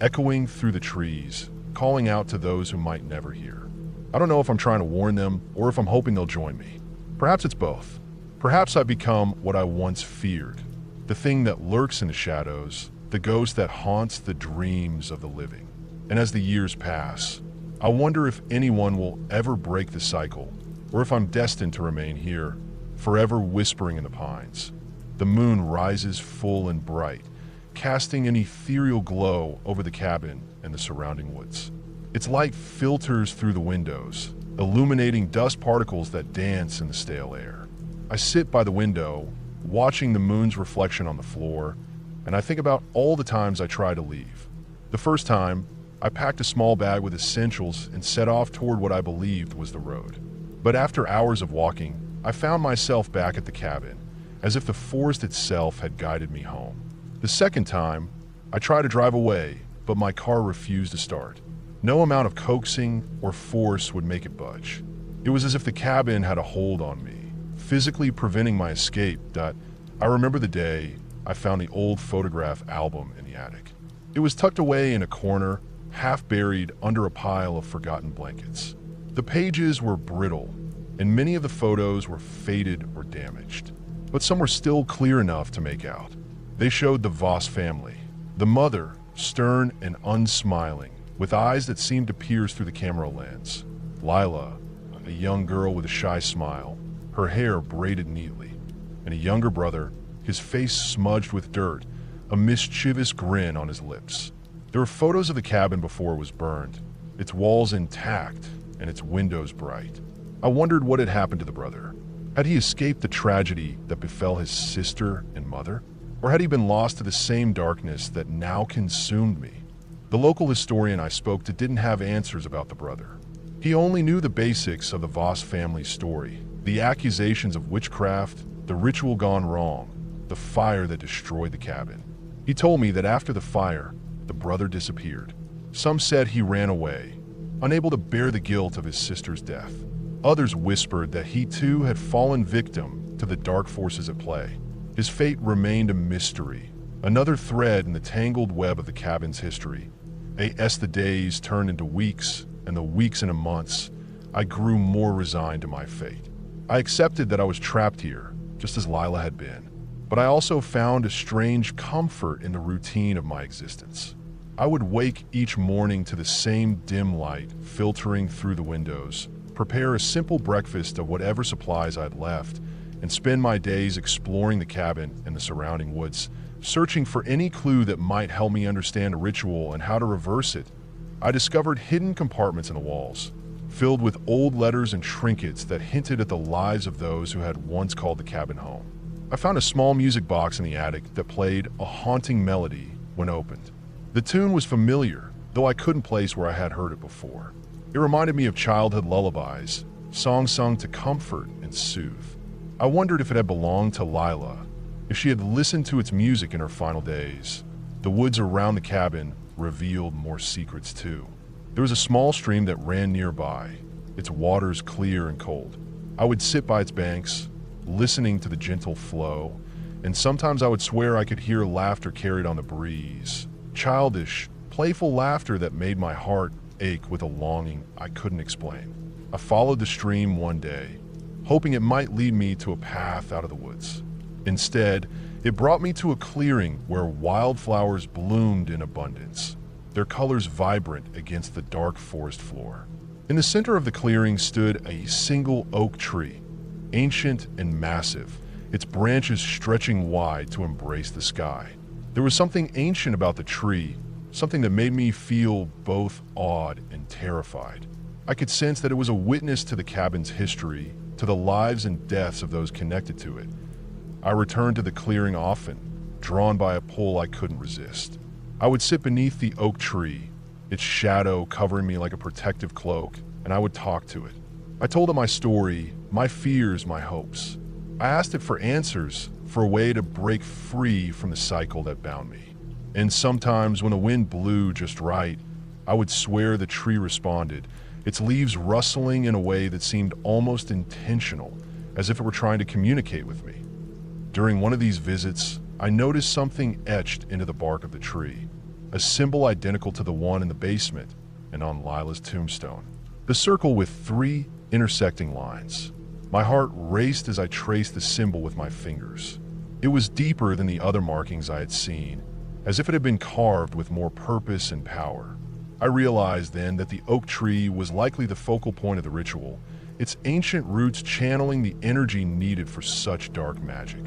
echoing through the trees, calling out to those who might never hear. I don't know if I'm trying to warn them or if I'm hoping they'll join me. Perhaps it's both. Perhaps I've become what I once feared, the thing that lurks in the shadows, the ghost that haunts the dreams of the living. And as the years pass, I wonder if anyone will ever break the cycle, or if I'm destined to remain here, forever whispering in the pines. The moon rises full and bright, casting an ethereal glow over the cabin and the surrounding woods. Its light filters through the windows, illuminating dust particles that dance in the stale air. I sit by the window, watching the moon's reflection on the floor, and I think about all the times I tried to leave. The first time, I packed a small bag with essentials and set off toward what I believed was the road. But after hours of walking, I found myself back at the cabin, as if the forest itself had guided me home. The second time, I tried to drive away, but my car refused to start. No amount of coaxing or force would make it budge. It was as if the cabin had a hold on me, physically preventing my escape. I remember the day I found the old photograph album in the attic. It was tucked away in a corner, half buried under a pile of forgotten blankets. The pages were brittle, and many of the photos were faded or damaged, but some were still clear enough to make out. They showed the Voss family, the mother, stern and unsmiling, with eyes that seemed to pierce through the camera lens. Lila, a young girl with a shy smile, her hair braided neatly, and a younger brother, his face smudged with dirt, a mischievous grin on his lips. There were photos of the cabin before it was burned, its walls intact and its windows bright. I wondered what had happened to the brother. Had he escaped the tragedy that befell his sister and mother? Or had he been lost to the same darkness that now consumed me? The local historian I spoke to didn't have answers about the brother. He only knew the basics of the Voss family story, the accusations of witchcraft, the ritual gone wrong, the fire that destroyed the cabin. He told me that after the fire, the brother disappeared. Some said he ran away, unable to bear the guilt of his sister's death. Others whispered that he too had fallen victim to the dark forces at play. His fate remained a mystery, another thread in the tangled web of the cabin's history. As the days turned into weeks, and the weeks into months, I grew more resigned to my fate. I accepted that I was trapped here, just as Lila had been, but I also found a strange comfort in the routine of my existence. I would wake each morning to the same dim light filtering through the windows, prepare a simple breakfast of whatever supplies I'd left, and spend my days exploring the cabin and the surrounding woods, searching for any clue that might help me understand a ritual and how to reverse it. I discovered hidden compartments in the walls, filled with old letters and trinkets that hinted at the lives of those who had once called the cabin home. I found a small music box in the attic that played a haunting melody when opened. The tune was familiar, though I couldn't place where I had heard it before. It reminded me of childhood lullabies, songs sung to comfort and soothe. I wondered if it had belonged to Lila, if she had listened to its music in her final days. The woods around the cabin revealed more secrets too. There was a small stream that ran nearby, its waters clear and cold. I would sit by its banks, listening to the gentle flow, and sometimes I would swear I could hear laughter carried on the breeze. Childish, playful laughter that made my heart ache with a longing I couldn't explain. I followed the stream one day, hoping it might lead me to a path out of the woods. Instead, it brought me to a clearing where wildflowers bloomed in abundance, their colors vibrant against the dark forest floor. In the center of the clearing stood a single oak tree, ancient and massive, its branches stretching wide to embrace the sky. There was something ancient about the tree, something that made me feel both awed and terrified. I could sense that it was a witness to the cabin's history, to the lives and deaths of those connected to it. I returned to the clearing often, drawn by a pull I couldn't resist. I would sit beneath the oak tree, its shadow covering me like a protective cloak, and I would talk to it. I told it my story, my fears, my hopes. I asked it for answers, for a way to break free from the cycle that bound me. And sometimes when the wind blew just right, I would swear the tree responded, its leaves rustling in a way that seemed almost intentional, as if it were trying to communicate with me. During one of these visits, I noticed something etched into the bark of the tree, a symbol identical to the one in the basement and on Lila's tombstone. The circle with 3 intersecting lines. My heart raced as I traced the symbol with my fingers. It was deeper than the other markings I had seen, as if it had been carved with more purpose and power. I realized then that the oak tree was likely the focal point of the ritual, its ancient roots channeling the energy needed for such dark magic.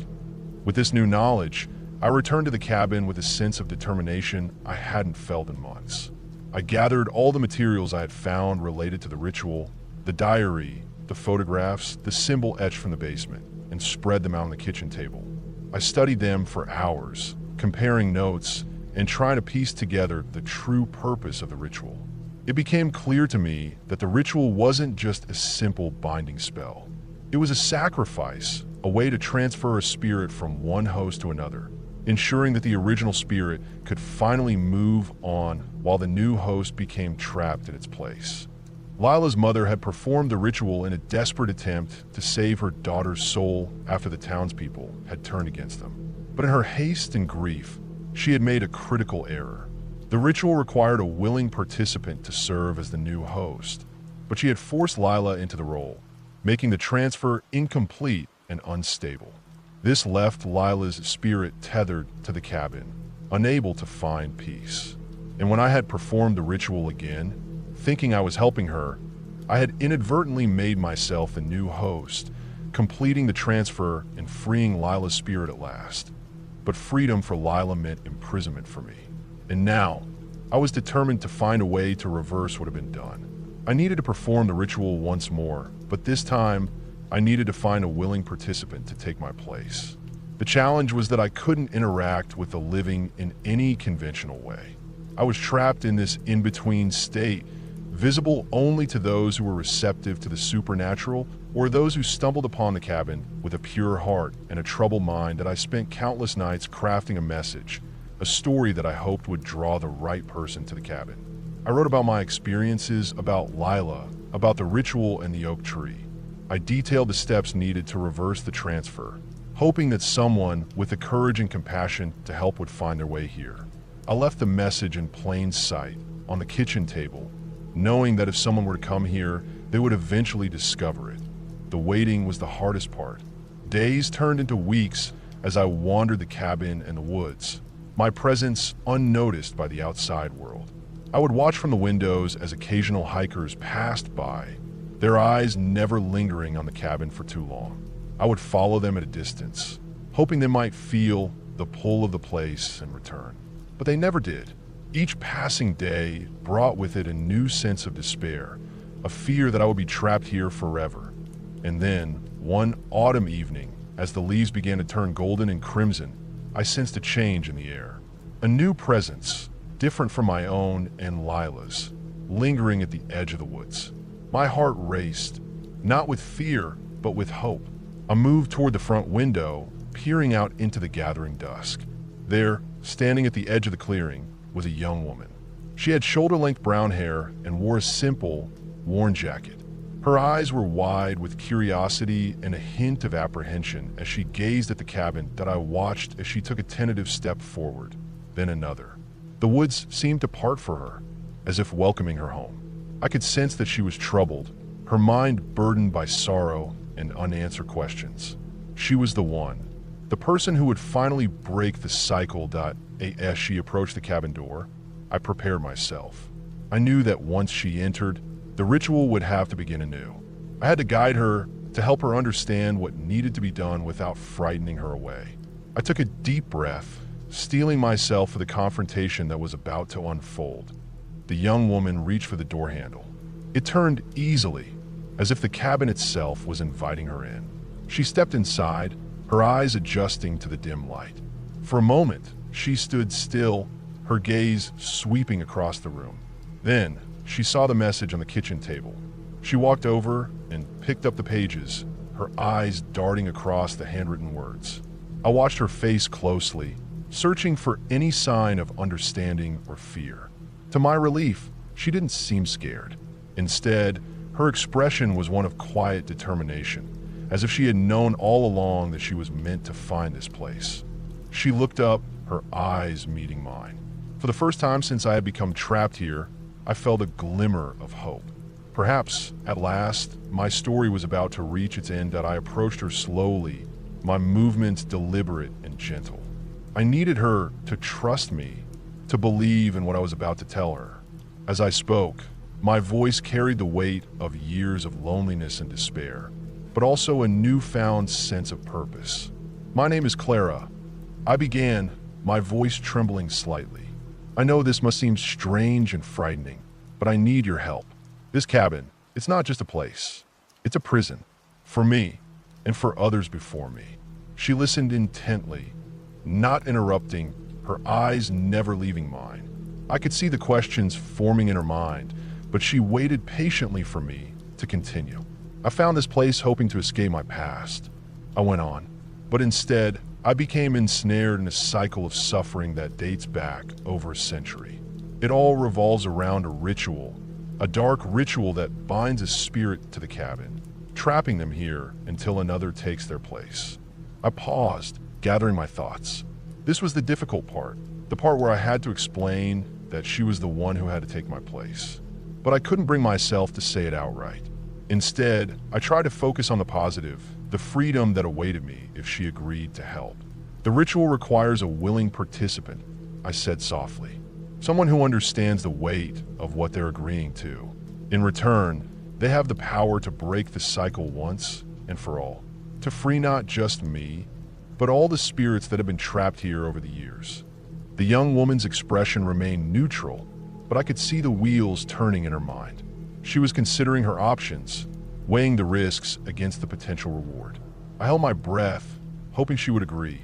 With this new knowledge, I returned to the cabin with a sense of determination I hadn't felt in months. I gathered all the materials I had found related to the ritual, the diary, the photographs, the symbol etched from the basement, and spread them out on the kitchen table. I studied them for hours, comparing notes and trying to piece together the true purpose of the ritual. It became clear to me that the ritual wasn't just a simple binding spell. It was a sacrifice, a way to transfer a spirit from one host to another, ensuring that the original spirit could finally move on while the new host became trapped in its place. Lila's mother had performed the ritual in a desperate attempt to save her daughter's soul after the townspeople had turned against them. But in her haste and grief, she had made a critical error. The ritual required a willing participant to serve as the new host, but she had forced Lila into the role, making the transfer incomplete and unstable. This left Lila's spirit tethered to the cabin, unable to find peace. And when I had performed the ritual again, thinking I was helping her, I had inadvertently made myself the new host, completing the transfer and freeing Lila's spirit at last. But freedom for Lila meant imprisonment for me. And now, I was determined to find a way to reverse what had been done. I needed to perform the ritual once more, but this time, I needed to find a willing participant to take my place. The challenge was that I couldn't interact with the living in any conventional way. I was trapped in this in-between state, visible only to those who were receptive to the supernatural or those who stumbled upon the cabin with a pure heart and a troubled mind that I spent countless nights crafting a message, a story that I hoped would draw the right person to the cabin. I wrote about my experiences, about Lila, about the ritual and the oak tree. I detailed the steps needed to reverse the transfer, hoping that someone with the courage and compassion to help would find their way here. I left the message in plain sight, on the kitchen table, knowing that if someone were to come here, they would eventually discover it. The waiting was the hardest part. Days turned into weeks as I wandered the cabin and the woods, my presence unnoticed by the outside world. I would watch from the windows as occasional hikers passed by, their eyes never lingering on the cabin for too long. I would follow them at a distance, hoping they might feel the pull of the place and return. But they never did. Each passing day brought with it a new sense of despair, a fear that I would be trapped here forever. And then, one autumn evening, as the leaves began to turn golden and crimson, I sensed a change in the air. A new presence, different from my own and Lila's, lingering at the edge of the woods. My heart raced, not with fear, but with hope. I moved toward the front window, peering out into the gathering dusk. There, standing at the edge of the clearing, was a young woman. She had shoulder-length brown hair and wore a simple, worn jacket. Her eyes were wide with curiosity and a hint of apprehension as she gazed at the cabin that I watched as she took a tentative step forward, then another. The woods seemed to part for her, as if welcoming her home. I could sense that she was troubled, her mind burdened by sorrow and unanswered questions. She was the one, the person who would finally break the cycle. As she approached the cabin door, I prepared myself. I knew that once she entered, the ritual would have to begin anew. I had to guide her, to help her understand what needed to be done without frightening her away. I took a deep breath, steeling myself for the confrontation that was about to unfold. The young woman reached for the door handle. It turned easily, as if the cabin itself was inviting her in. She stepped inside, her eyes adjusting to the dim light. For a moment, she stood still, her gaze sweeping across the room. Then, she saw the message on the kitchen table. She walked over and picked up the pages, her eyes darting across the handwritten words. I watched her face closely, searching for any sign of understanding or fear. To my relief, she didn't seem scared. Instead, her expression was one of quiet determination, as if she had known all along that she was meant to find this place. She looked up, her eyes meeting mine. For the first time since I had become trapped here, I felt a glimmer of hope. Perhaps, at last, my story was about to reach its end. That I approached her slowly, my movements deliberate and gentle. I needed her to trust me, to believe in what I was about to tell her. As I spoke, my voice carried the weight of years of loneliness and despair, but also a newfound sense of purpose. "My name is Clara," I began, my voice trembling slightly. "I know this must seem strange and frightening, but I need your help. This cabin, it's not just a place. It's a prison. For me, and for others before me." She listened intently, not interrupting, her eyes never leaving mine. I could see the questions forming in her mind, but she waited patiently for me to continue. "I found this place hoping to escape my past," I went on, "but instead, I became ensnared in a cycle of suffering that dates back over a century. It all revolves around a ritual, a dark ritual that binds a spirit to the cabin, trapping them here until another takes their place." I paused, gathering my thoughts. This was the difficult part, the part where I had to explain that she was the one who had to take my place. But I couldn't bring myself to say it outright. Instead, I tried to focus on the positive, the freedom that awaited me if she agreed to help. "The ritual requires a willing participant," I said softly. "Someone who understands the weight of what they're agreeing to. In return, they have the power to break the cycle once and for all, to free not just me, but all the spirits that have been trapped here over the years." The young woman's expression remained neutral, but I could see the wheels turning in her mind. She was considering her options, weighing the risks against the potential reward. I held my breath, hoping she would agree.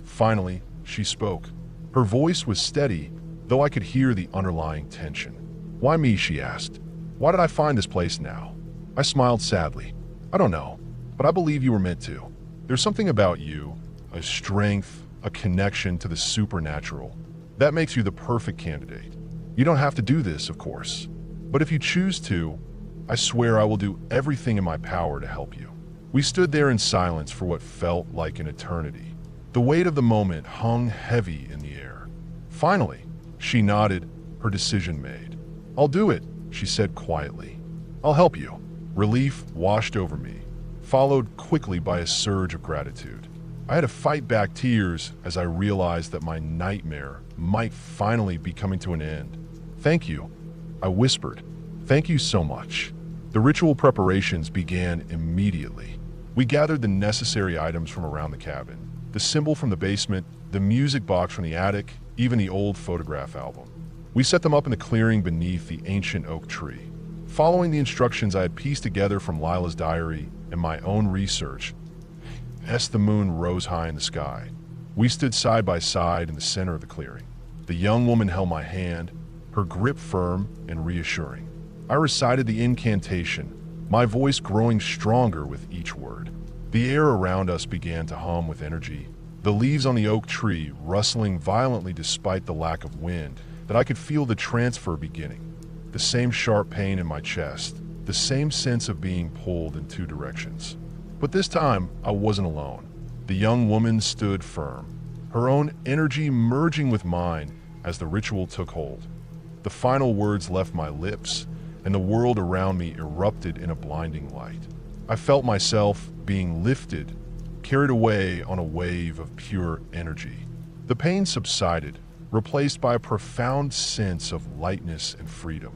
Finally, she spoke. Her voice was steady, though I could hear the underlying tension. "Why me?" she asked. "Why did I find this place now?" I smiled sadly. "I don't know, but I believe you were meant to. There's something about you, a strength, a connection to the supernatural, that makes you the perfect candidate. You don't have to do this, of course, but if you choose to, I swear I will do everything in my power to help you." We stood there in silence for what felt like an eternity. The weight of the moment hung heavy in the air. Finally, she nodded, her decision made. "I'll do it," she said quietly. "I'll help you." Relief washed over me, followed quickly by a surge of gratitude. I had to fight back tears as I realized that my nightmare might finally be coming to an end. "Thank you," I whispered. "Thank you so much." The ritual preparations began immediately. We gathered the necessary items from around the cabin, the symbol from the basement, the music box from the attic, even the old photograph album. We set them up in the clearing beneath the ancient oak tree. Following the instructions I had pieced together from Lila's diary and my own research, as the moon rose high in the sky, we stood side by side in the center of the clearing. The young woman held my hand, her grip firm and reassuring. I recited the incantation, my voice growing stronger with each word. The air around us began to hum with energy, the leaves on the oak tree rustling violently despite the lack of wind, that I could feel the transfer beginning. The same sharp pain in my chest, the same sense of being pulled in two directions. But this time, I wasn't alone. The young woman stood firm, her own energy merging with mine as the ritual took hold. The final words left my lips, and the world around me erupted in a blinding light. I felt myself being lifted, carried away on a wave of pure energy. The pain subsided, replaced by a profound sense of lightness and freedom.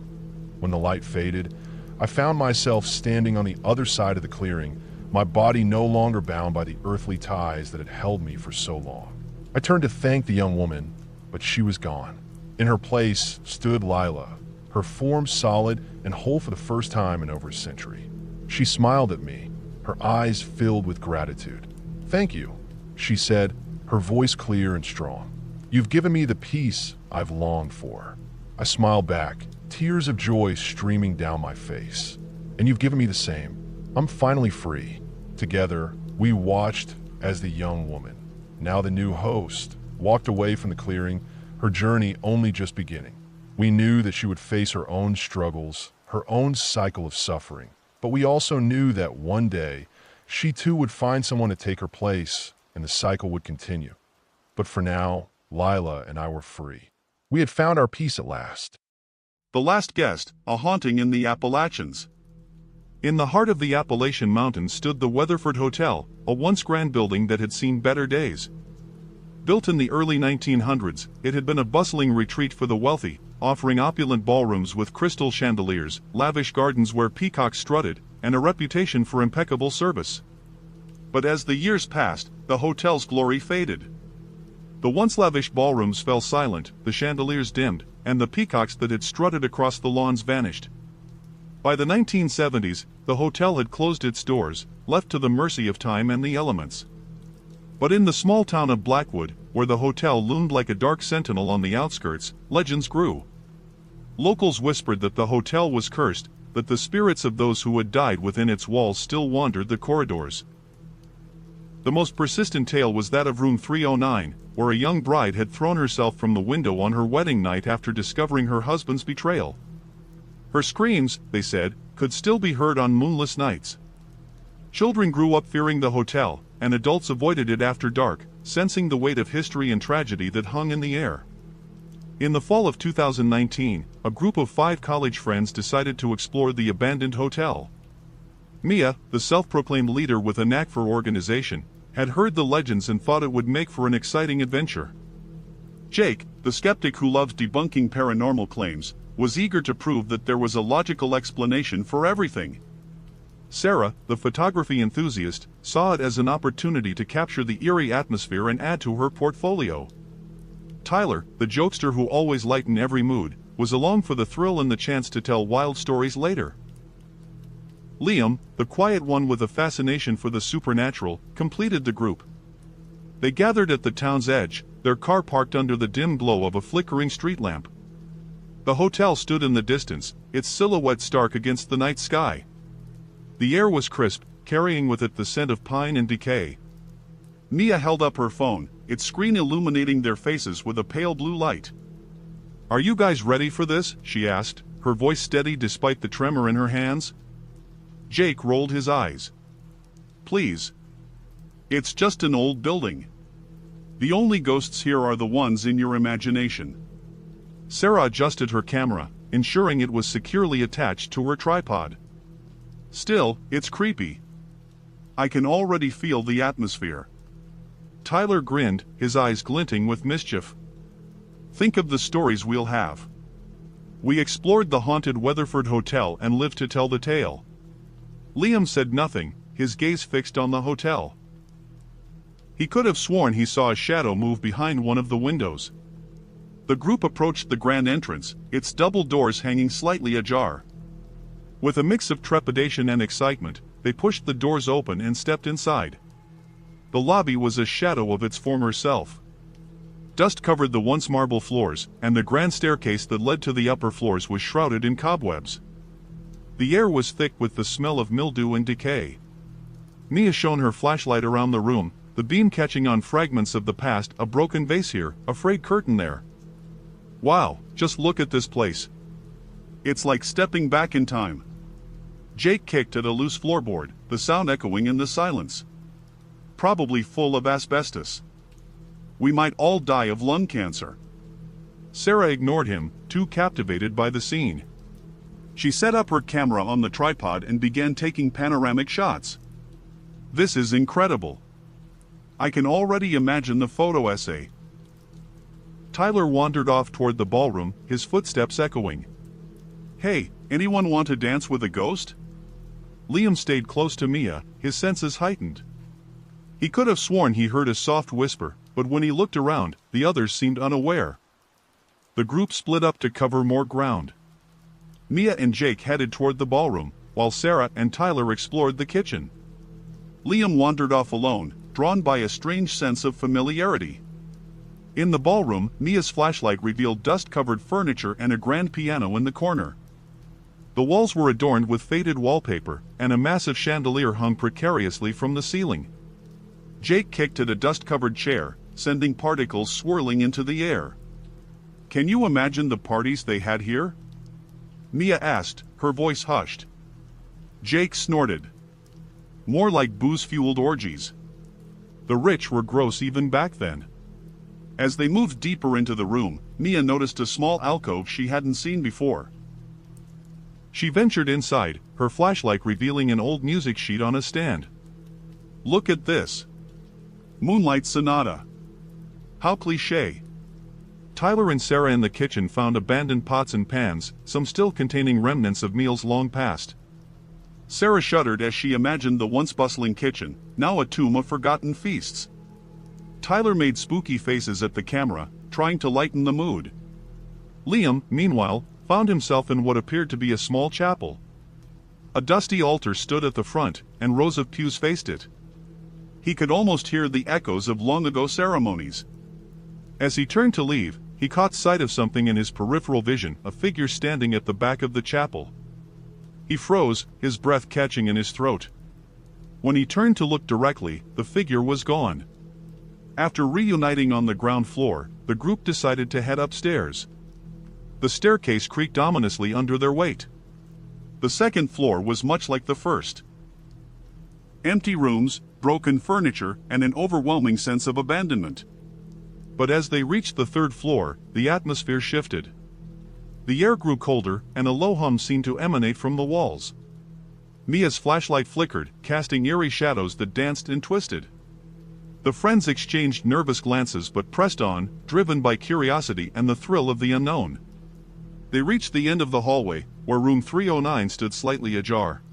When the light faded, I found myself standing on the other side of the clearing, my body no longer bound by the earthly ties that had held me for so long. I turned to thank the young woman, but she was gone. In her place stood Lila, her form solid and whole for the first time in over a century. She smiled at me, her eyes filled with gratitude. "Thank you," she said, her voice clear and strong. "You've given me the peace I've longed for." I smiled back, tears of joy streaming down my face. "And you've given me the same. I'm finally free." Together, we watched as the young woman, now the new host, walked away from the clearing, her journey only just beginning. We knew that she would face her own struggles, her own cycle of suffering, but we also knew that one day, she too would find someone to take her place, and the cycle would continue. But for now, Lila and I were free. We had found our peace at last. The Last Guest, a haunting in the Appalachians. In the heart of the Appalachian Mountains stood the Weatherford Hotel, a once grand building that had seen better days. Built in the early 1900s, it had been a bustling retreat for the wealthy, offering opulent ballrooms with crystal chandeliers, lavish gardens where peacocks strutted, and a reputation for impeccable service. But as the years passed, the hotel's glory faded. The once lavish ballrooms fell silent, the chandeliers dimmed, and the peacocks that had strutted across the lawns vanished. By the 1970s, the hotel had closed its doors, left to the mercy of time and the elements. But in the small town of Blackwood, where the hotel loomed like a dark sentinel on the outskirts, legends grew. Locals whispered that the hotel was cursed, that the spirits of those who had died within its walls still wandered the corridors. The most persistent tale was that of room 309, where a young bride had thrown herself from the window on her wedding night after discovering her husband's betrayal. Her screams, they said, could still be heard on moonless nights. Children grew up fearing the hotel, and adults avoided it after dark, sensing the weight of history and tragedy that hung in the air. In the fall of 2019, a group of 5 college friends decided to explore the abandoned hotel. Mia, the self-proclaimed leader with a knack for organization, had heard the legends and thought it would make for an exciting adventure. Jake, the skeptic who loves debunking paranormal claims, was eager to prove that there was a logical explanation for everything. Sarah, the photography enthusiast, saw it as an opportunity to capture the eerie atmosphere and add to her portfolio. Tyler, the jokester who always lightened every mood, was along for the thrill and the chance to tell wild stories later. Liam, the quiet one with a fascination for the supernatural, completed the group. They gathered at the town's edge, their car parked under the dim glow of a flickering street lamp. The hotel stood in the distance, its silhouette stark against the night sky. The air was crisp, carrying with it the scent of pine and decay. Mia held up her phone, its screen illuminating their faces with a pale blue light. "Are you guys ready for this?" she asked, her voice steady despite the tremor in her hands. Jake rolled his eyes. "Please. It's just an old building. The only ghosts here are the ones in your imagination." Sarah adjusted her camera, ensuring it was securely attached to her tripod. "Still, it's creepy. I can already feel the atmosphere." Tyler grinned, his eyes glinting with mischief. "Think of the stories we'll have. We explored the haunted Weatherford Hotel and lived to tell the tale." Liam said nothing, his gaze fixed on the hotel. He could have sworn he saw a shadow move behind one of the windows. The group approached the grand entrance, its double doors hanging slightly ajar. With a mix of trepidation and excitement, they pushed the doors open and stepped inside. The lobby was a shadow of its former self. Dust covered the once marble floors, and the grand staircase that led to the upper floors was shrouded in cobwebs. The air was thick with the smell of mildew and decay. Mia shone her flashlight around the room, the beam catching on fragments of the past, a broken vase here, a frayed curtain there. Wow, just look at this place. It's like stepping back in time. Jake kicked at a loose floorboard, the sound echoing in the silence. Probably full of asbestos. We might all die of lung cancer. Sarah ignored him, too captivated by the scene. She set up her camera on the tripod and began taking panoramic shots. This is incredible. I can already imagine the photo essay. Tyler wandered off toward the ballroom, his footsteps echoing. Hey, anyone want to dance with a ghost? Liam stayed close to Mia, his senses heightened. He could have sworn he heard a soft whisper, but when he looked around, the others seemed unaware. The group split up to cover more ground. Mia and Jake headed toward the ballroom, while Sarah and Tyler explored the kitchen. Liam wandered off alone, drawn by a strange sense of familiarity. In the ballroom, Mia's flashlight revealed dust-covered furniture and a grand piano in the corner. The walls were adorned with faded wallpaper, and a massive chandelier hung precariously from the ceiling. Jake kicked at a dust-covered chair, sending particles swirling into the air. Can you imagine the parties they had here? Mia asked, her voice hushed. Jake snorted. More like booze-fueled orgies. The rich were gross even back then. As they moved deeper into the room, Mia noticed a small alcove she hadn't seen before. She ventured inside, her flashlight revealing an old music sheet on a stand. Look at this. Moonlight Sonata. How cliché. Tyler and Sarah in the kitchen found abandoned pots and pans, some still containing remnants of meals long past. Sarah shuddered as she imagined the once bustling kitchen, now a tomb of forgotten feasts. Tyler made spooky faces at the camera, trying to lighten the mood. Liam, meanwhile, found himself in what appeared to be a small chapel. A dusty altar stood at the front, and rows of pews faced it. He could almost hear the echoes of long-ago ceremonies. As he turned to leave, he caught sight of something in his peripheral vision, a figure standing at the back of the chapel. He froze, his breath catching in his throat. When he turned to look directly, the figure was gone. After reuniting on the ground floor, the group decided to head upstairs. The staircase creaked ominously under their weight. The second floor was much like the first. Empty rooms, broken furniture, and an overwhelming sense of abandonment. But as they reached the third floor, the atmosphere shifted. The air grew colder, and a low hum seemed to emanate from the walls. Mia's flashlight flickered, casting eerie shadows that danced and twisted. The friends exchanged nervous glances but pressed on, driven by curiosity and the thrill of the unknown. They reached the end of the hallway, where room 309 stood slightly ajar.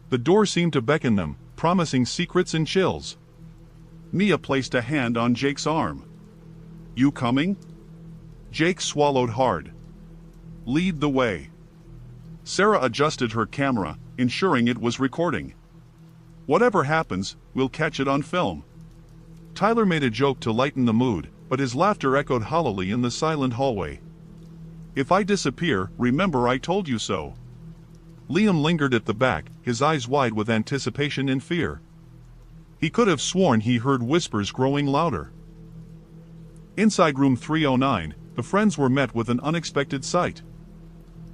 The door seemed to beckon them, promising secrets and chills. Mia placed a hand on Jake's arm. You coming? Jake swallowed hard. Lead the way. Sarah adjusted her camera, ensuring it was recording. Whatever happens, we'll catch it on film. Tyler made a joke to lighten the mood, but his laughter echoed hollowly in the silent hallway. If I disappear, remember I told you so. Liam lingered at the back, his eyes wide with anticipation and fear. He could have sworn he heard whispers growing louder. Inside room 309, the friends were met with an unexpected sight.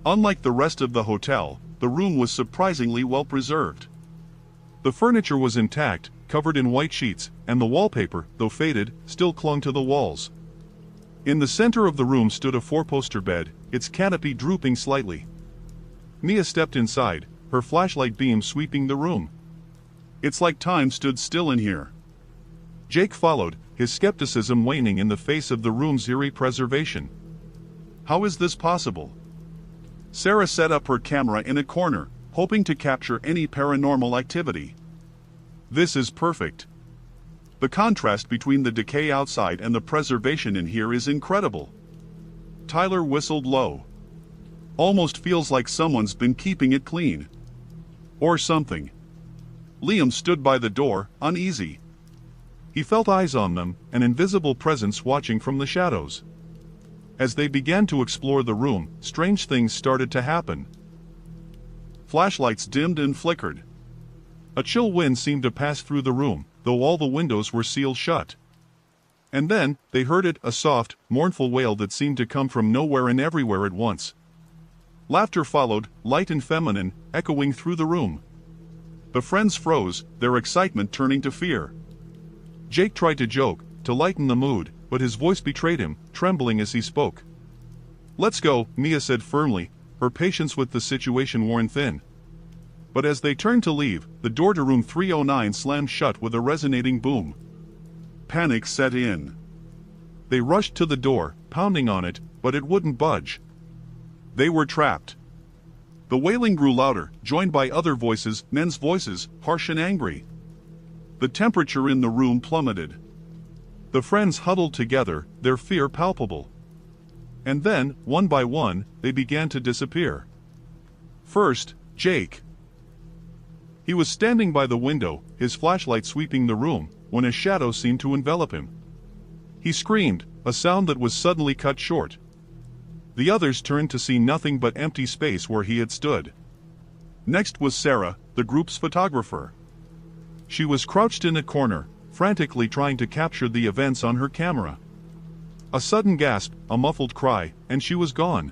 Unlike the rest of the hotel, the room was surprisingly well preserved. The furniture was intact, covered in white sheets, and the wallpaper, though faded, still clung to the walls. In the center of the room stood a four-poster bed, its canopy drooping slightly. Mia stepped inside, her flashlight beam sweeping the room. It's like time stood still in here. Jake followed, his skepticism waning in the face of the room's eerie preservation. How is this possible? Sarah set up her camera in a corner, hoping to capture any paranormal activity. This is perfect. The contrast between the decay outside and the preservation in here is incredible. Tyler whistled low. Almost feels like someone's been keeping it clean. Or something. Liam stood by the door, uneasy. He He felt eyes on them, an invisible presence watching from the shadows. As they began to explore the room, strange things started to happen. Flashlights dimmed and flickered. A chill wind seemed to pass through the room, though all the windows were sealed shut. And then, they heard it, a soft, mournful wail that seemed to come from nowhere and everywhere at once. Laughter followed, light and feminine, echoing through the room. The friends froze, their excitement turning to fear. Jake tried to joke, to lighten the mood, but his voice betrayed him, trembling as he spoke. "Let's go," Mia said firmly, her patience with the situation worn thin. But as they turned to leave, the door to room 309 slammed shut with a resonating boom. Panic set in. They rushed to the door, pounding on it, but it wouldn't budge. They were trapped. The wailing grew louder, joined by other voices, men's voices, harsh and angry. The temperature in the room plummeted. The friends huddled together, their fear palpable. And then, one by one, they began to disappear. First, Jake. He was standing by the window, his flashlight sweeping the room, when a shadow seemed to envelop him. He screamed, a sound that was suddenly cut short. The others turned to see nothing but empty space where he had stood. Next was Sarah, the group's photographer. She was crouched in a corner, frantically trying to capture the events on her camera. A sudden gasp, a muffled cry, and she was gone.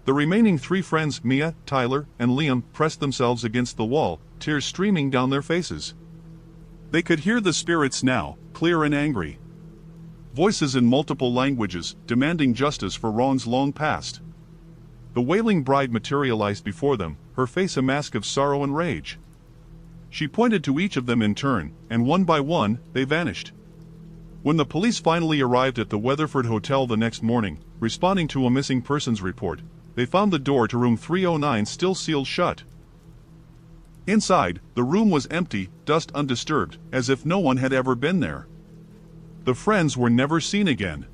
The remaining three friends, Mia, Tyler, and Liam, pressed themselves against the wall, tears streaming down their faces. They could hear the spirits now, clear and angry. Voices in multiple languages, demanding justice for wrongs long past. The wailing bride materialized before them, her face a mask of sorrow and rage. She pointed to each of them in turn, and one by one, they vanished. When the police finally arrived at the Weatherford Hotel the next morning, responding to a missing persons report, they found the door to room 309 still sealed shut. Inside, the room was empty, dust undisturbed, as if no one had ever been there. The friends were never seen again.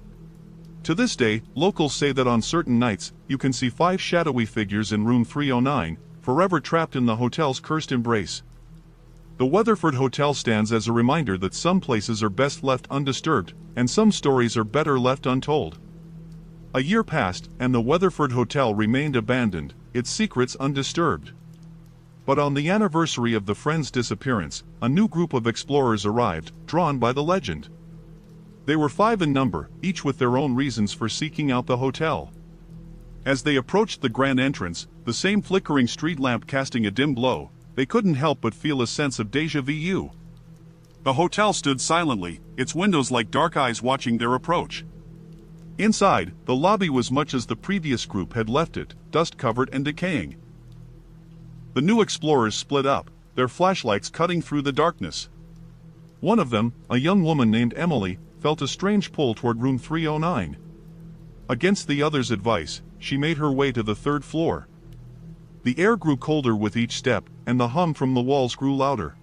To this day, locals say that on certain nights, you can see 5 shadowy figures in room 309, forever trapped in the hotel's cursed embrace. The Weatherford Hotel stands as a reminder that some places are best left undisturbed, and some stories are better left untold. A year passed, and the Weatherford Hotel remained abandoned, its secrets undisturbed. But on the anniversary of the friends' disappearance, a new group of explorers arrived, drawn by the legend. They were 5 in number, each with their own reasons for seeking out the hotel. As they approached the grand entrance, the same flickering street lamp casting a dim glow, they couldn't help but feel a sense of déjà vu. The hotel stood silently, its windows like dark eyes watching their approach. Inside, the lobby was much as the previous group had left it, dust-covered and decaying. The new explorers split up, their flashlights cutting through the darkness. One of them, a young woman named Emily, felt a strange pull toward room 309. Against the others' advice, she made her way to the 3rd floor. The air grew colder with each step, and the hum from the walls grew louder.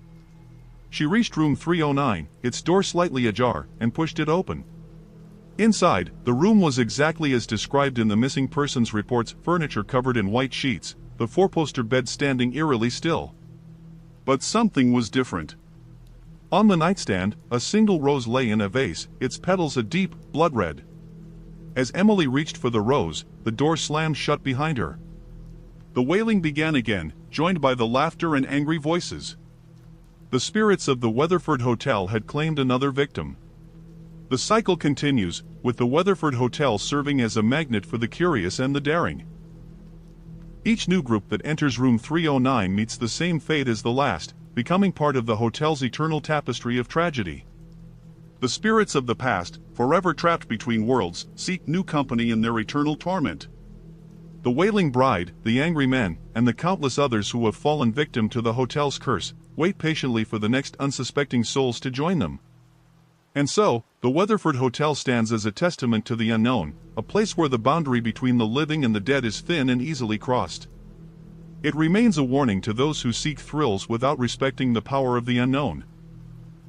She reached room 309, its door slightly ajar, and pushed it open. Inside, the room was exactly as described in the missing persons reports, furniture covered in white sheets, the 4-poster bed standing eerily still. But something was different. On the nightstand, a single rose lay in a vase, its petals a deep, blood red. As Emily reached for the rose, the door slammed shut behind her. The wailing began again, joined by the laughter and angry voices. The spirits of the Weatherford Hotel had claimed another victim. The cycle continues, with the Weatherford Hotel serving as a magnet for the curious and the daring. Each new group that enters room 309 meets the same fate as the last, becoming part of the hotel's eternal tapestry of tragedy. The spirits of the past, forever trapped between worlds, seek new company in their eternal torment. The wailing bride, the angry men, and the countless others who have fallen victim to the hotel's curse, wait patiently for the next unsuspecting souls to join them. And so, the Weatherford Hotel stands as a testament to the unknown, a place where the boundary between the living and the dead is thin and easily crossed. It remains a warning to those who seek thrills without respecting the power of the unknown.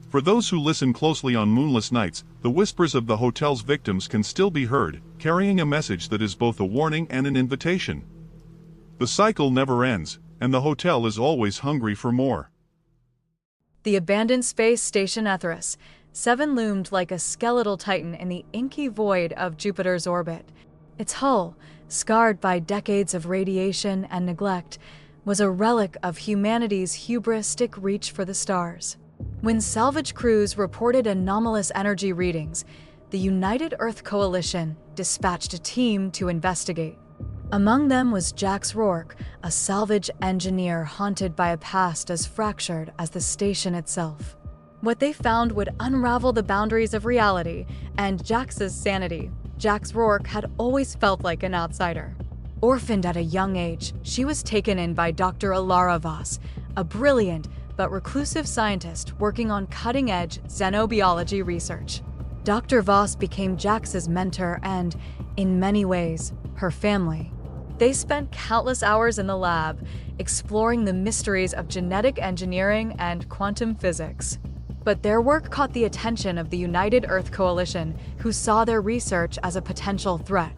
For those who listen closely on moonless nights, the whispers of the hotel's victims can still be heard, carrying a message that is both a warning and an invitation. The cycle never ends, and the hotel is always hungry for more. The Abandoned Space Station Ethos. 7 loomed like a skeletal titan in the inky void of Jupiter's orbit. Its hull, scarred by decades of radiation and neglect, was a relic of humanity's hubristic reach for the stars. When salvage crews reported anomalous energy readings, the United Earth Coalition dispatched a team to investigate. Among them was Jax Rourke, a salvage engineer haunted by a past as fractured as the station itself. What they found would unravel the boundaries of reality and Jax's sanity. Jax Rourke had always felt like an outsider. Orphaned at a young age, she was taken in by Dr. Alara Voss, a brilliant but reclusive scientist working on cutting-edge xenobiology research. Dr. Voss became Jax's mentor and, in many ways, her family. They spent countless hours in the lab, exploring the mysteries of genetic engineering and quantum physics. But their work caught the attention of the United Earth Coalition, who saw their research as a potential threat.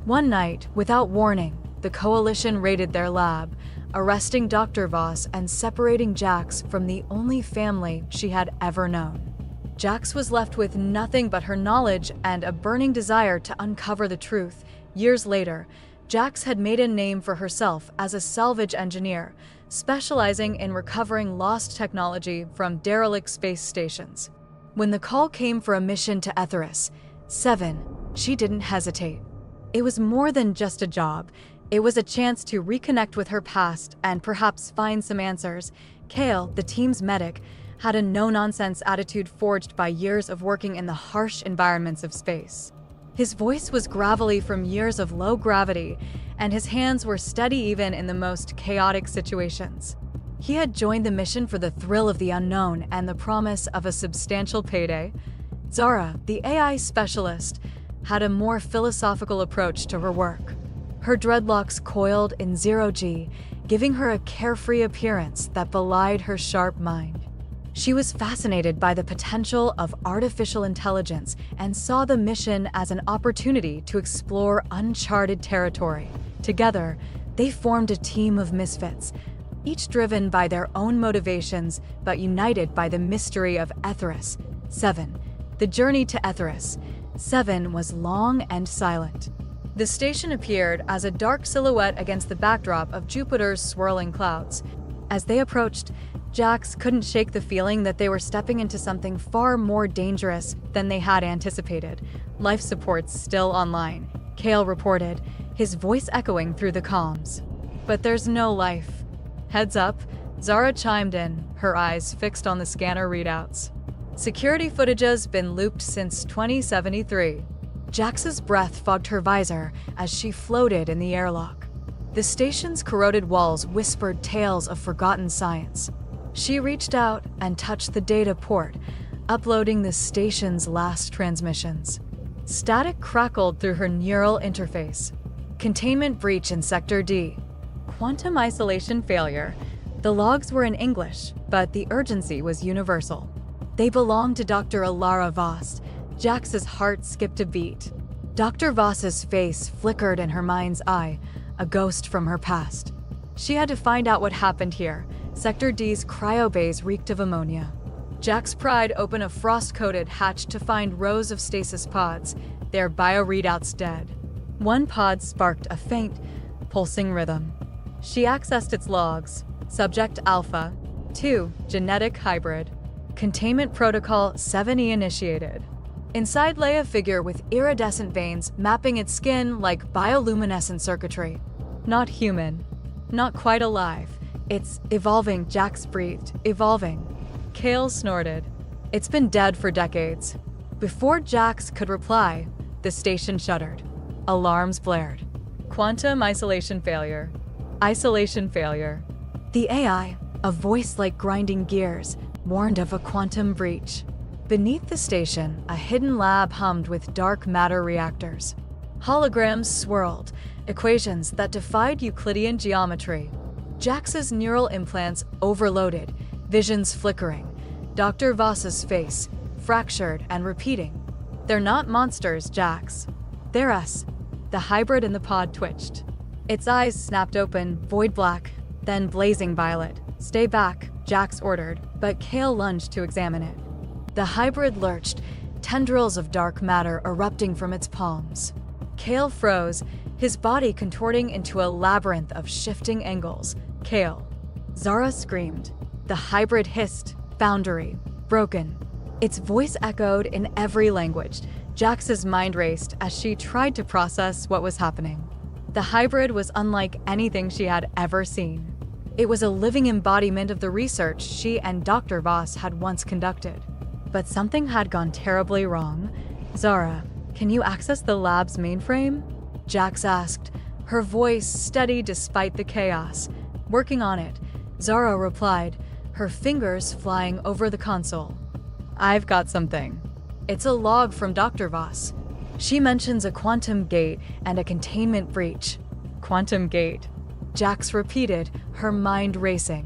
One night, without warning, the Coalition raided their lab, arresting Dr. Voss and separating Jax from the only family she had ever known. Jax was left with nothing but her knowledge and a burning desire to uncover the truth. Years later, Jax had made a name for herself as a salvage engineer, specializing in recovering lost technology from derelict space stations. When the call came for a mission to Etheris 7, she didn't hesitate. It was more than just a job. It was a chance to reconnect with her past and perhaps find some answers. Kale, the team's medic, had a no-nonsense attitude forged by years of working in the harsh environments of space. His voice was gravelly from years of low gravity, and his hands were steady even in the most chaotic situations. He had joined the mission for the thrill of the unknown and the promise of a substantial payday. Zara, the AI specialist, had a more philosophical approach to her work. Her dreadlocks coiled in zero-G, giving her a carefree appearance that belied her sharp mind. She was fascinated by the potential of artificial intelligence and saw the mission as an opportunity to explore uncharted territory. Together, they formed a team of misfits, each driven by their own motivations but united by the mystery of Etheris 7. The journey to Etheris 7 was long and silent. The station appeared as a dark silhouette against the backdrop of Jupiter's swirling clouds. As they approached, Jax couldn't shake the feeling that they were stepping into something far more dangerous than they had anticipated. Life support's still online, Kale reported, his voice echoing through the comms. But there's no life. Heads up, Zara chimed in, her eyes fixed on the scanner readouts. Security footage has been looped since 2073. Jax's breath fogged her visor as she floated in the airlock. The station's corroded walls whispered tales of forgotten science. She reached out and touched the data port, uploading the station's last transmissions. Static crackled through her neural interface. Containment breach in Sector D. Quantum isolation failure. The logs were in English, but the urgency was universal. They belonged to Dr. Alara Voss. Jax's heart skipped a beat. Dr. Voss's face flickered in her mind's eye, a ghost from her past. She had to find out what happened here. Sector D's cryobays reeked of ammonia. Jax pried open a frost-coated hatch to find rows of stasis pods, their bioreadouts dead. One pod sparked a faint, pulsing rhythm. She accessed its logs. Subject Alpha 2, genetic hybrid. Containment Protocol 7E initiated. Inside lay a figure with iridescent veins mapping its skin like bioluminescent circuitry. Not human. Not quite alive. It's evolving, Jax breathed. Evolving. Kale snorted. It's been dead for decades. Before Jax could reply, the station shuddered. Alarms blared. Quantum isolation failure. Isolation failure. The AI, a voice like grinding gears, warned of a quantum breach. Beneath the station, a hidden lab hummed with dark matter reactors. Holograms swirled, equations that defied Euclidean geometry. Jax's neural implants overloaded, visions flickering. Dr. Voss's face, fractured and repeating. They're not monsters, Jax. They're us. The hybrid in the pod twitched. Its eyes snapped open, void black, then blazing violet. Stay back, Jax ordered, but Kale lunged to examine it. The hybrid lurched, tendrils of dark matter erupting from its palms. Kale froze, his body contorting into a labyrinth of shifting angles. Kale. Zara screamed. The hybrid hissed, boundary, broken. Its voice echoed in every language. Jax's mind raced as she tried to process what was happening. The hybrid was unlike anything she had ever seen. It was a living embodiment of the research she and Dr. Voss had once conducted. But something had gone terribly wrong. Zara, can you access the lab's mainframe? Jax asked, her voice steady despite the chaos. Working on it, Zara replied, her fingers flying over the console. I've got something. It's a log from Dr. Voss. She mentions a quantum gate and a containment breach. Quantum gate. Jax repeated, her mind racing.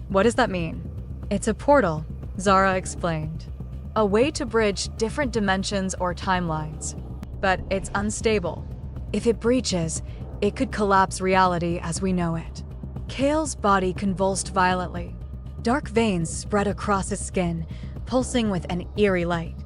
What does that mean? It's a portal, Zara explained. A way to bridge different dimensions or timelines. But it's unstable. If it breaches, it could collapse reality as we know it. Kale's body convulsed violently. Dark veins spread across his skin, pulsing with an eerie light.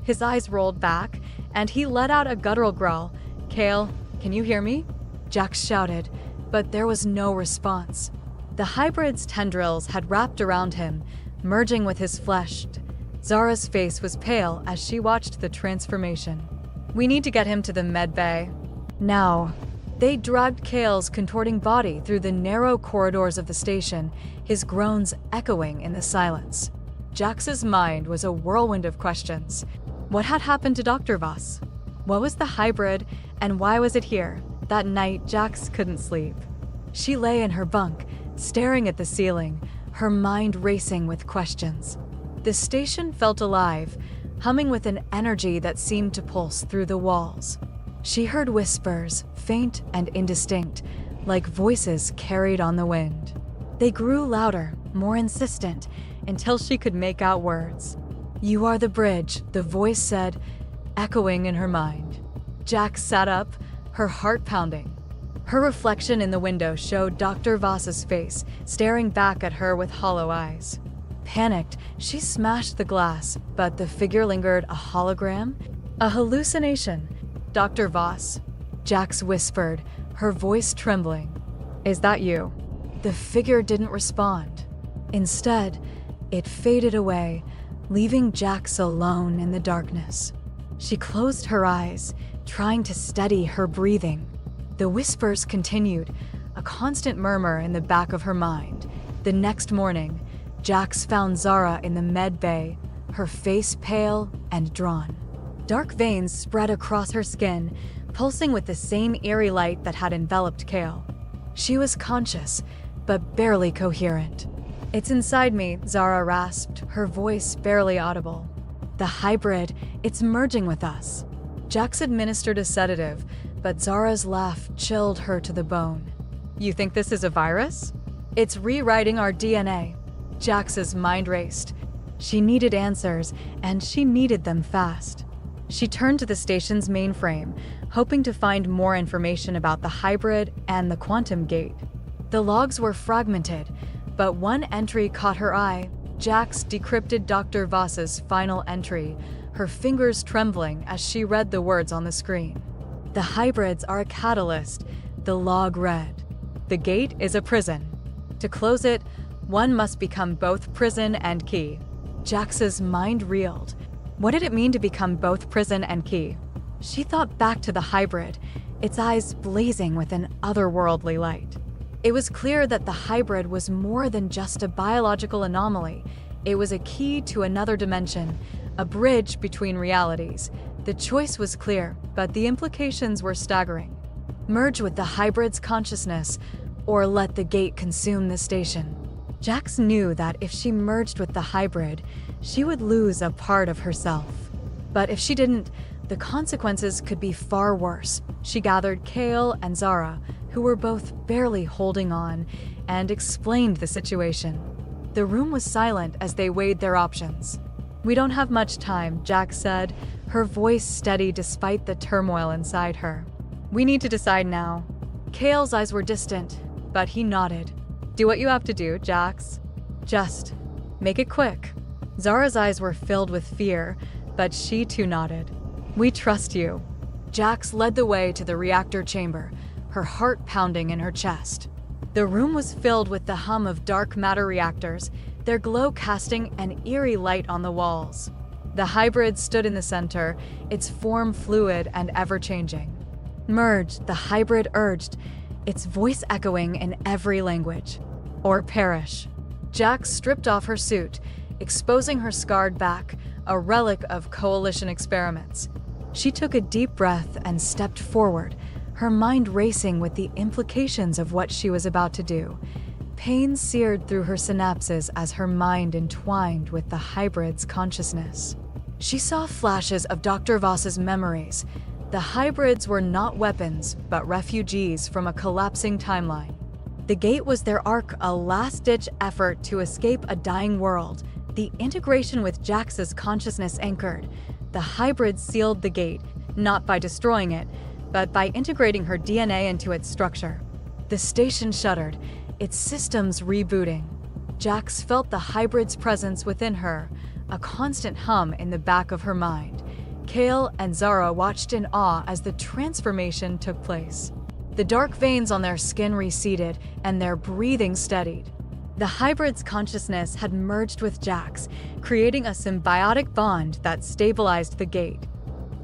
His eyes rolled back, and he let out a guttural growl. Kale, can you hear me? Jax shouted, but there was no response. The hybrid's tendrils had wrapped around him, merging with his flesh. Zara's face was pale as she watched the transformation. We need to get him to the med bay. Now. They dragged Kale's contorting body through the narrow corridors of the station, his groans echoing in the silence. Jax's mind was a whirlwind of questions. What had happened to Dr. Voss? What was the hybrid, and why was it here? That night, Jax couldn't sleep. She lay in her bunk, staring at the ceiling, her mind racing with questions. The station felt alive, humming with an energy that seemed to pulse through the walls. She heard whispers, faint and indistinct, like voices carried on the wind. They grew louder, more insistent, until she could make out words. You are the bridge, the voice said, echoing in her mind. Jax sat up, her heart pounding. Her reflection in the window showed Dr. Voss's face, staring back at her with hollow eyes. Panicked, she smashed the glass, but the figure lingered, a hologram? A hallucination. Dr. Voss. Jax whispered, her voice trembling. Is that you? The figure didn't respond. Instead, it faded away, leaving Jax alone in the darkness. She closed her eyes, trying to steady her breathing. The whispers continued, a constant murmur in the back of her mind. The next morning, Jax found Zara in the med bay, her face pale and drawn. Dark veins spread across her skin, pulsing with the same eerie light that had enveloped Kale. She was conscious, but barely coherent. It's inside me, Zara rasped, her voice barely audible. The hybrid, it's merging with us. Jax administered a sedative, but Zara's laugh chilled her to the bone. You think this is a virus? It's rewriting our DNA. Jax's mind raced. She needed answers, and she needed them fast. She turned to the station's mainframe, hoping to find more information about the hybrid and the quantum gate. The logs were fragmented, but one entry caught her eye. Jax decrypted Dr. Voss's final entry, her fingers trembling as she read the words on the screen. The hybrids are a catalyst, the log read. The gate is a prison. To close it, one must become both prison and key. Jax's mind reeled. What did it mean to become both prison and key? She thought back to the hybrid, its eyes blazing with an otherworldly light. It was clear that the hybrid was more than just a biological anomaly. It was a key to another dimension, a bridge between realities. The choice was clear, but the implications were staggering. Merge with the hybrid's consciousness, or let the gate consume the station. Jax knew that if she merged with the hybrid, she would lose a part of herself. But if she didn't, the consequences could be far worse. She gathered Kale and Zara, who were both barely holding on, and explained the situation. The room was silent as they weighed their options. We don't have much time, Jax said, her voice steady despite the turmoil inside her. We need to decide now. Kale's eyes were distant, but he nodded. Do what you have to do, Jax. Just make it quick. Zara's eyes were filled with fear, but she too nodded. "We trust you." Jax led the way to the reactor chamber, her heart pounding in her chest. The room was filled with the hum of dark matter reactors, their glow casting an eerie light on the walls. The hybrid stood in the center, its form fluid and ever-changing. "Merge," the hybrid urged, its voice echoing in every language. "Or perish." Jax stripped off her suit, exposing her scarred back, a relic of Coalition experiments. She took a deep breath and stepped forward, her mind racing with the implications of what she was about to do. Pain seared through her synapses as her mind entwined with the hybrid's consciousness. She saw flashes of Dr. Voss's memories. The hybrids were not weapons, but refugees from a collapsing timeline. The gate was their arc, a last-ditch effort to escape a dying world. The integration with Jax's consciousness anchored. The hybrids sealed the gate, not by destroying it, but by integrating her DNA into its structure. The station shuddered, its systems rebooting. Jax felt the hybrid's presence within her, a constant hum in the back of her mind. Kale and Zara watched in awe as the transformation took place. The dark veins on their skin receded, and their breathing steadied. The hybrid's consciousness had merged with Jax, creating a symbiotic bond that stabilized the gate.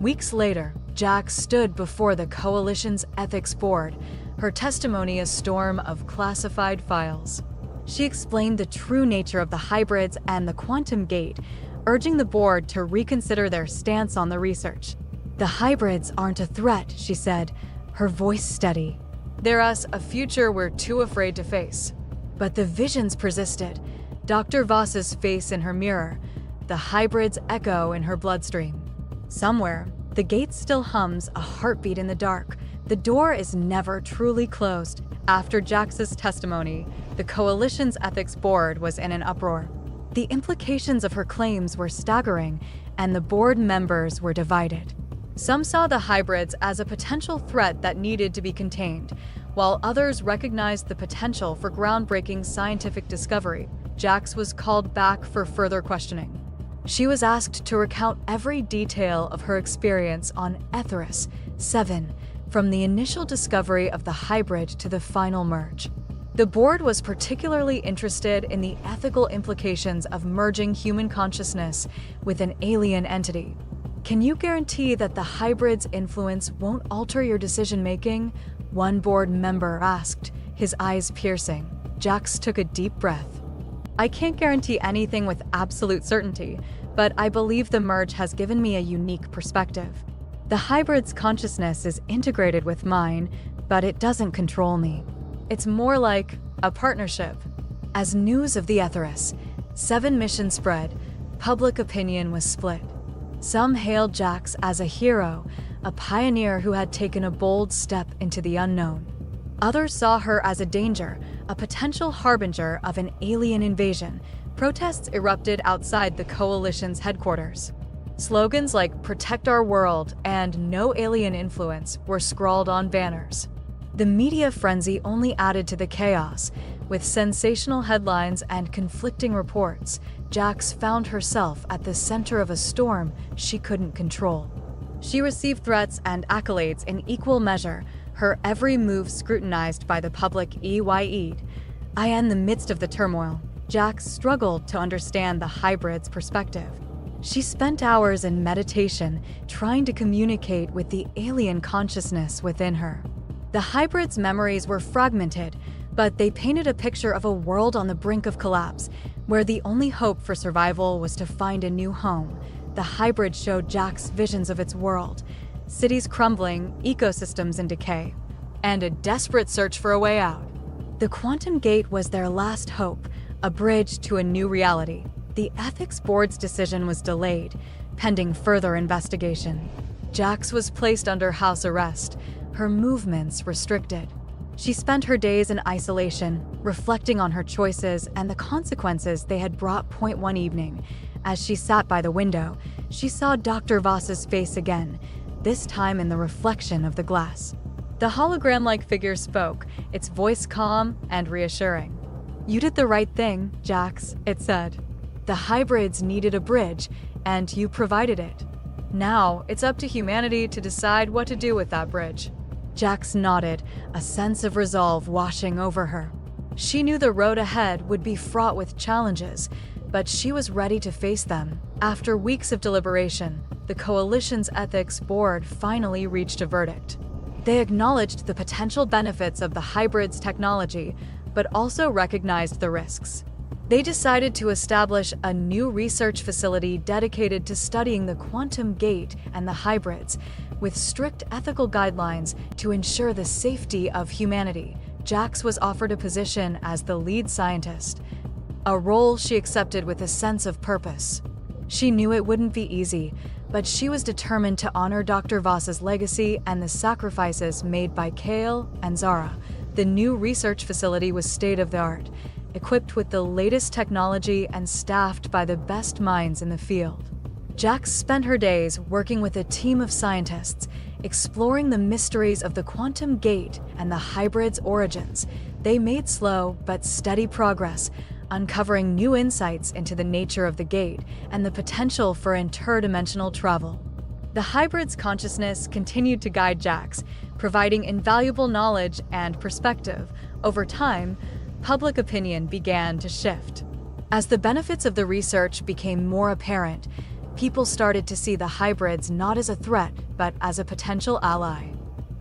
Weeks later, Jax stood before the Coalition's ethics board, her testimony a storm of classified files. She explained the true nature of the hybrids and the quantum gate, urging the board to reconsider their stance on the research. "The hybrids aren't a threat," she said, her voice steady. "They're us, a future we're too afraid to face." But the visions persisted. Dr. Voss's face in her mirror, the hybrid's echo in her bloodstream. Somewhere, the gate still hums, a heartbeat in the dark. The door is never truly closed. After Jax's testimony, the Coalition's ethics board was in an uproar. The implications of her claims were staggering, and the board members were divided. Some saw the hybrids as a potential threat that needed to be contained, while others recognized the potential for groundbreaking scientific discovery. Jax was called back for further questioning. She was asked to recount every detail of her experience on Etheris 7, from the initial discovery of the hybrid to the final merge. The board was particularly interested in the ethical implications of merging human consciousness with an alien entity. "Can you guarantee that the hybrid's influence won't alter your decision-making?" one board member asked, his eyes piercing. Jax took a deep breath. "I can't guarantee anything with absolute certainty, but I believe the merge has given me a unique perspective. The hybrid's consciousness is integrated with mine, but it doesn't control me. It's more like a partnership." As news of the Etheris 7 mission spread, public opinion was split. Some hailed Jax as a hero, a pioneer who had taken a bold step into the unknown. Others saw her as a danger, a potential harbinger of an alien invasion. Protests erupted outside the Coalition's headquarters. Slogans like "Protect Our World" and "No Alien Influence" were scrawled on banners. The media frenzy only added to the chaos. With sensational headlines and conflicting reports, Jax found herself at the center of a storm she couldn't control. She received threats and accolades in equal measure, her every move scrutinized by the public EYE'd. In the midst of the turmoil, Jax struggled to understand the hybrid's perspective. She spent hours in meditation, trying to communicate with the alien consciousness within her. The hybrid's memories were fragmented, but they painted a picture of a world on the brink of collapse, where the only hope for survival was to find a new home. The hybrid showed Jax visions of its world, cities crumbling, ecosystems in decay, and a desperate search for a way out. The quantum gate was their last hope, a bridge to a new reality. The ethics board's decision was delayed, pending further investigation. Jax was placed under house arrest, her movements restricted. She spent her days in isolation, reflecting on her choices and the consequences they had brought. One evening, as she sat by the window, she saw Dr. Voss's face again, this time in the reflection of the glass. The hologram-like figure spoke, its voice calm and reassuring. "You did the right thing, Jax," it said. The hybrids needed a bridge, and you provided it. Now, it's up to humanity to decide what to do with that bridge. Jax nodded, a sense of resolve washing over her. She knew the road ahead would be fraught with challenges, but she was ready to face them. After weeks of deliberation, the Coalition's ethics board finally reached a verdict. They acknowledged the potential benefits of the hybrid's technology, but also recognized the risks. They decided to establish a new research facility dedicated to studying the quantum gate and the hybrids, with strict ethical guidelines to ensure the safety of humanity. Jax was offered a position as the lead scientist, a role she accepted with a sense of purpose. She knew it wouldn't be easy, but she was determined to honor Dr. Voss's legacy and the sacrifices made by Kale and Zara. The new research facility was state-of-the-art, equipped with the latest technology and staffed by the best minds in the field. Jax spent her days working with a team of scientists, exploring the mysteries of the quantum gate and the hybrid's origins. They made slow but steady progress, uncovering new insights into the nature of the gate and the potential for interdimensional travel. The hybrid's consciousness continued to guide Jax, providing invaluable knowledge and perspective. Over time, public opinion began to shift. As the benefits of the research became more apparent, people started to see the hybrids not as a threat, but as a potential ally.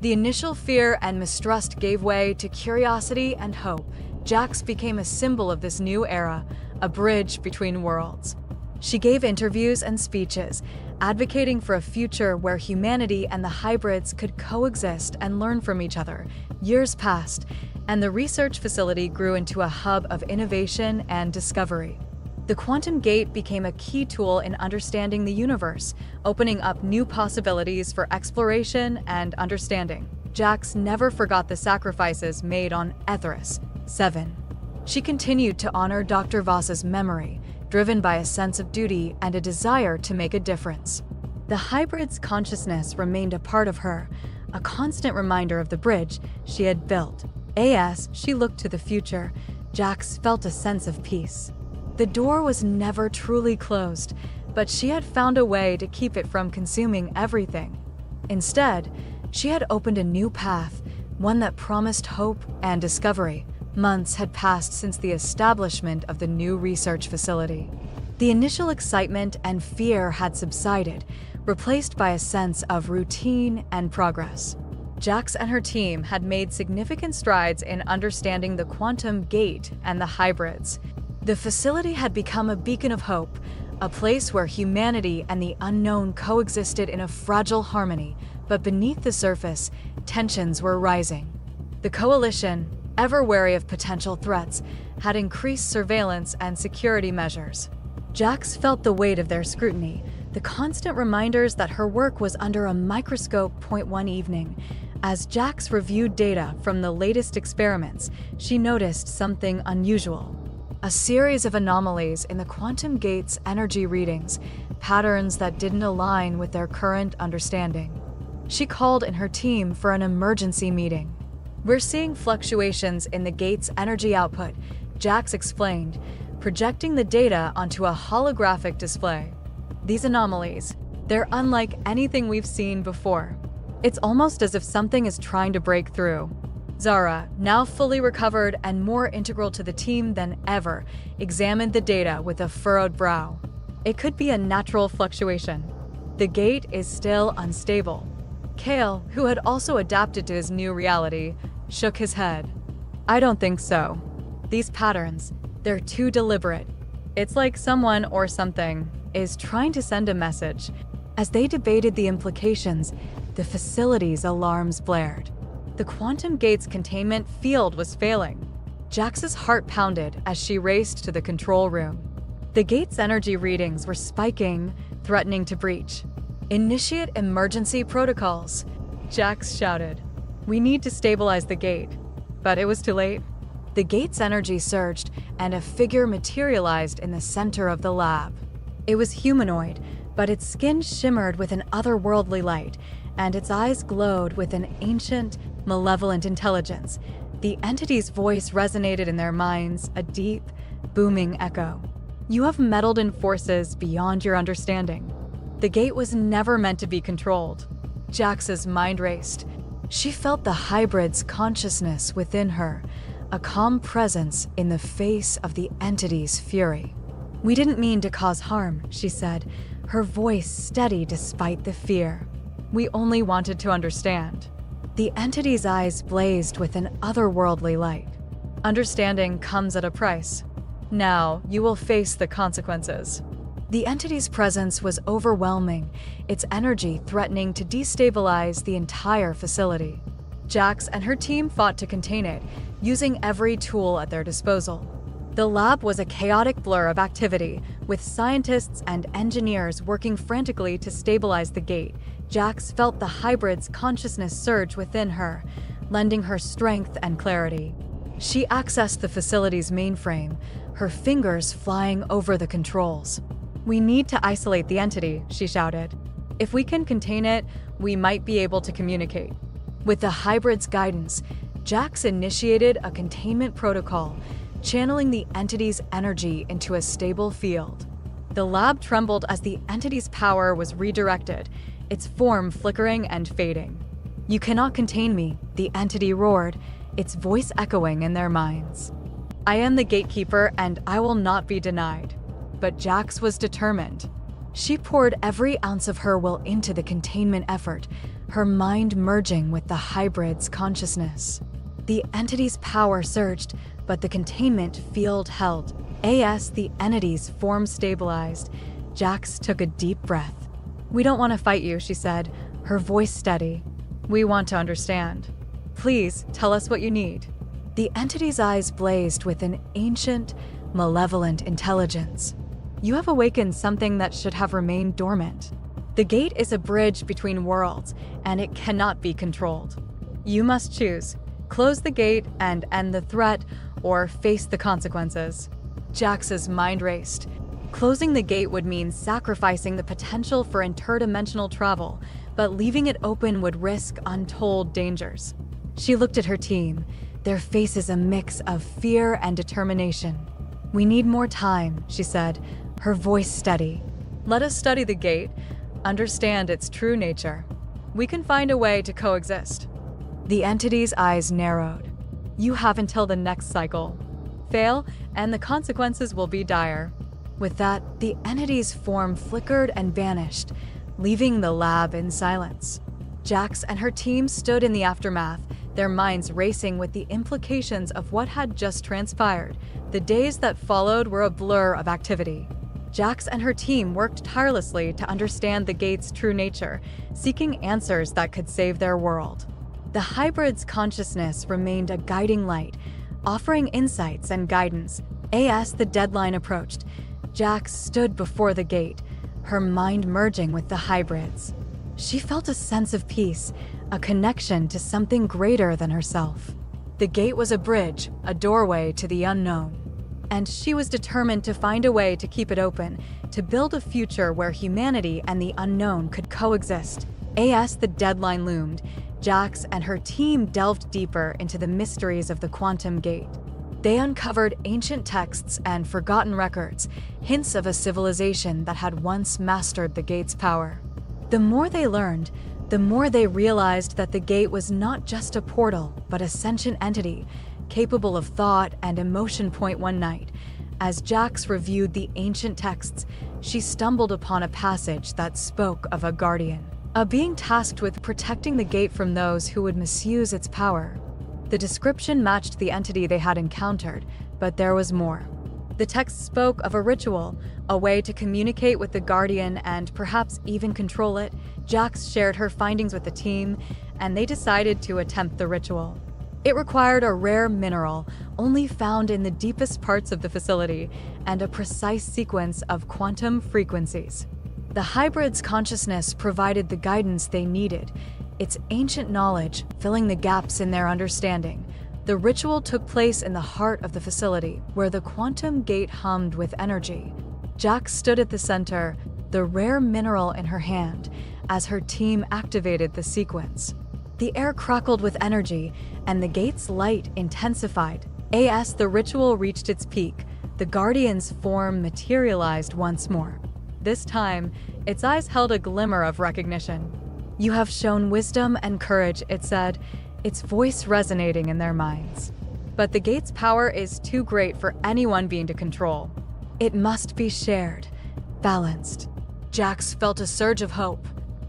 The initial fear and mistrust gave way to curiosity and hope. Jax became a symbol of this new era, a bridge between worlds. She gave interviews and speeches, advocating for a future where humanity and the hybrids could coexist and learn from each other. Years passed, and the research facility grew into a hub of innovation and discovery. The quantum gate became a key tool in understanding the universe, opening up new possibilities for exploration and understanding. Jax never forgot the sacrifices made on Etheris 7. She continued to honor Dr. Voss's memory, driven by a sense of duty and a desire to make a difference. The hybrid's consciousness remained a part of her, a constant reminder of the bridge she had built. As she looked to the future, Jax felt a sense of peace. The door was never truly closed, but she had found a way to keep it from consuming everything. Instead, she had opened a new path, one that promised hope and discovery. Months had passed since the establishment of the new research facility. The initial excitement and fear had subsided, replaced by a sense of routine and progress. Jax and her team had made significant strides in understanding the quantum gate and the hybrids. The facility had become a beacon of hope, a place where humanity and the unknown coexisted in a fragile harmony, but beneath the surface, tensions were rising. The Coalition, ever wary of potential threats, had increased surveillance and security measures. Jax felt the weight of their scrutiny, the constant reminders that her work was under a microscope. One evening, as Jax reviewed data from the latest experiments, she noticed something unusual. A series of anomalies in the quantum gate's energy readings, patterns that didn't align with their current understanding. She called in her team for an emergency meeting. "We're seeing fluctuations in the gate's energy output," Jax explained, projecting the data onto a holographic display. "These anomalies, they're unlike anything we've seen before. It's almost as if something is trying to break through." Zara, now fully recovered and more integral to the team than ever, examined the data with a furrowed brow. "It could be a natural fluctuation. The gate is still unstable." Kale, who had also adapted to his new reality, shook his head. "I don't think so. These patterns, they're too deliberate. It's like someone or something is trying to send a message." As they debated the implications, the facility's alarms blared. The quantum gate's containment field was failing. Jax's heart pounded as she raced to the control room. The gate's energy readings were spiking, threatening to breach. "Initiate emergency protocols," Jax shouted. "We need to stabilize the gate." But it was too late. The gate's energy surged, and a figure materialized in the center of the lab. It was humanoid, but its skin shimmered with an otherworldly light, and its eyes glowed with an ancient, malevolent intelligence. The entity's voice resonated in their minds, a deep, booming echo. You have meddled in forces beyond your understanding. The gate was never meant to be controlled. Jax's mind raced. She felt the hybrid's consciousness within her, a calm presence in the face of the entity's fury. "We didn't mean to cause harm," she said, her voice steady despite the fear. "We only wanted to understand." The entity's eyes blazed with an otherworldly light. "Understanding comes at a price. Now you will face the consequences." The entity's presence was overwhelming, its energy threatening to destabilize the entire facility. Jax and her team fought to contain it, using every tool at their disposal. The lab was a chaotic blur of activity, with scientists and engineers working frantically to stabilize the gate. Jax felt the hybrid's consciousness surge within her, lending her strength and clarity. She accessed the facility's mainframe, her fingers flying over the controls. "We need to isolate the entity," she shouted. "If we can contain it, we might be able to communicate." With the hybrid's guidance, Jax initiated a containment protocol, channeling the entity's energy into a stable field. The lab trembled as the entity's power was redirected, its form flickering and fading. "You cannot contain me," the entity roared, its voice echoing in their minds. "I am the gatekeeper, and I will not be denied." But Jax was determined. She poured every ounce of her will into the containment effort, her mind merging with the hybrid's consciousness. The entity's power surged, but the containment field held. As the entity's form stabilized, Jax took a deep breath. "We don't want to fight you," she said, her voice steady. "We want to understand. Please tell us what you need." The entity's eyes blazed with an ancient, malevolent intelligence. "You have awakened something that should have remained dormant. The gate is a bridge between worlds, and it cannot be controlled. You must choose. Close the gate and end the threat, or face the consequences." Jax's mind raced. Closing the gate would mean sacrificing the potential for interdimensional travel, but leaving it open would risk untold dangers. She looked at her team, their faces a mix of fear and determination. "We need more time," she said, her voice steady. "Let us study the gate, understand its true nature. We can find a way to coexist." The entity's eyes narrowed. "You have until the next cycle. Fail, and the consequences will be dire." With that, the entity's form flickered and vanished, leaving the lab in silence. Jax and her team stood in the aftermath, their minds racing with the implications of what had just transpired. The days that followed were a blur of activity. Jax and her team worked tirelessly to understand the gate's true nature, seeking answers that could save their world. The hybrid's consciousness remained a guiding light, offering insights and guidance. As the deadline approached, Jax stood before the gate, her mind merging with the hybrid's. She felt a sense of peace, a connection to something greater than herself. The gate was a bridge, a doorway to the unknown. And she was determined to find a way to keep it open, to build a future where humanity and the unknown could coexist. As the deadline loomed, Jax and her team delved deeper into the mysteries of the quantum gate. They uncovered ancient texts and forgotten records, hints of a civilization that had once mastered the gate's power. The more they learned, the more they realized that the gate was not just a portal, but a sentient entity, capable of thought and emotion. One night, as Jax reviewed the ancient texts, she stumbled upon a passage that spoke of a guardian, a being tasked with protecting the gate from those who would misuse its power. The description matched the entity they had encountered, but there was more. The text spoke of a ritual, a way to communicate with the guardian and perhaps even control it. Jax shared her findings with the team, and they decided to attempt the ritual. It required a rare mineral, only found in the deepest parts of the facility, and a precise sequence of quantum frequencies. The hybrid's consciousness provided the guidance they needed, its ancient knowledge filling the gaps in their understanding. The ritual took place in the heart of the facility, where the quantum gate hummed with energy. Jax stood at the center, the rare mineral in her hand, as her team activated the sequence. The air crackled with energy, and the gate's light intensified. As the ritual reached its peak, the Guardian's form materialized once more. This time, its eyes held a glimmer of recognition. "You have shown wisdom and courage," it said, its voice resonating in their minds. "But the gate's power is too great for any one being to control. It must be shared, balanced." Jax felt a surge of hope.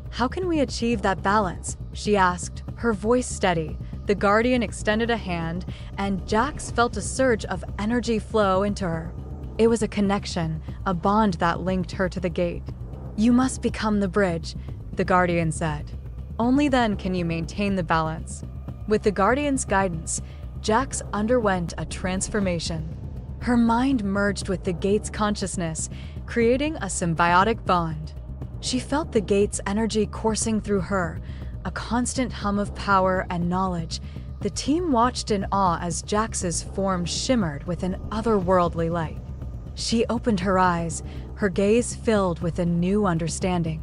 "How can we achieve that balance?" she asked, her voice steady. The Guardian extended a hand, and Jax felt a surge of energy flow into her. It was a connection, a bond that linked her to the gate. "You must become the bridge," the Guardian said. "Only then can you maintain the balance." With the Guardian's guidance, Jax underwent a transformation. Her mind merged with the gate's consciousness, creating a symbiotic bond. She felt the gate's energy coursing through her, a constant hum of power and knowledge. The team watched in awe as Jax's form shimmered with an otherworldly light. She opened her eyes, her gaze filled with a new understanding.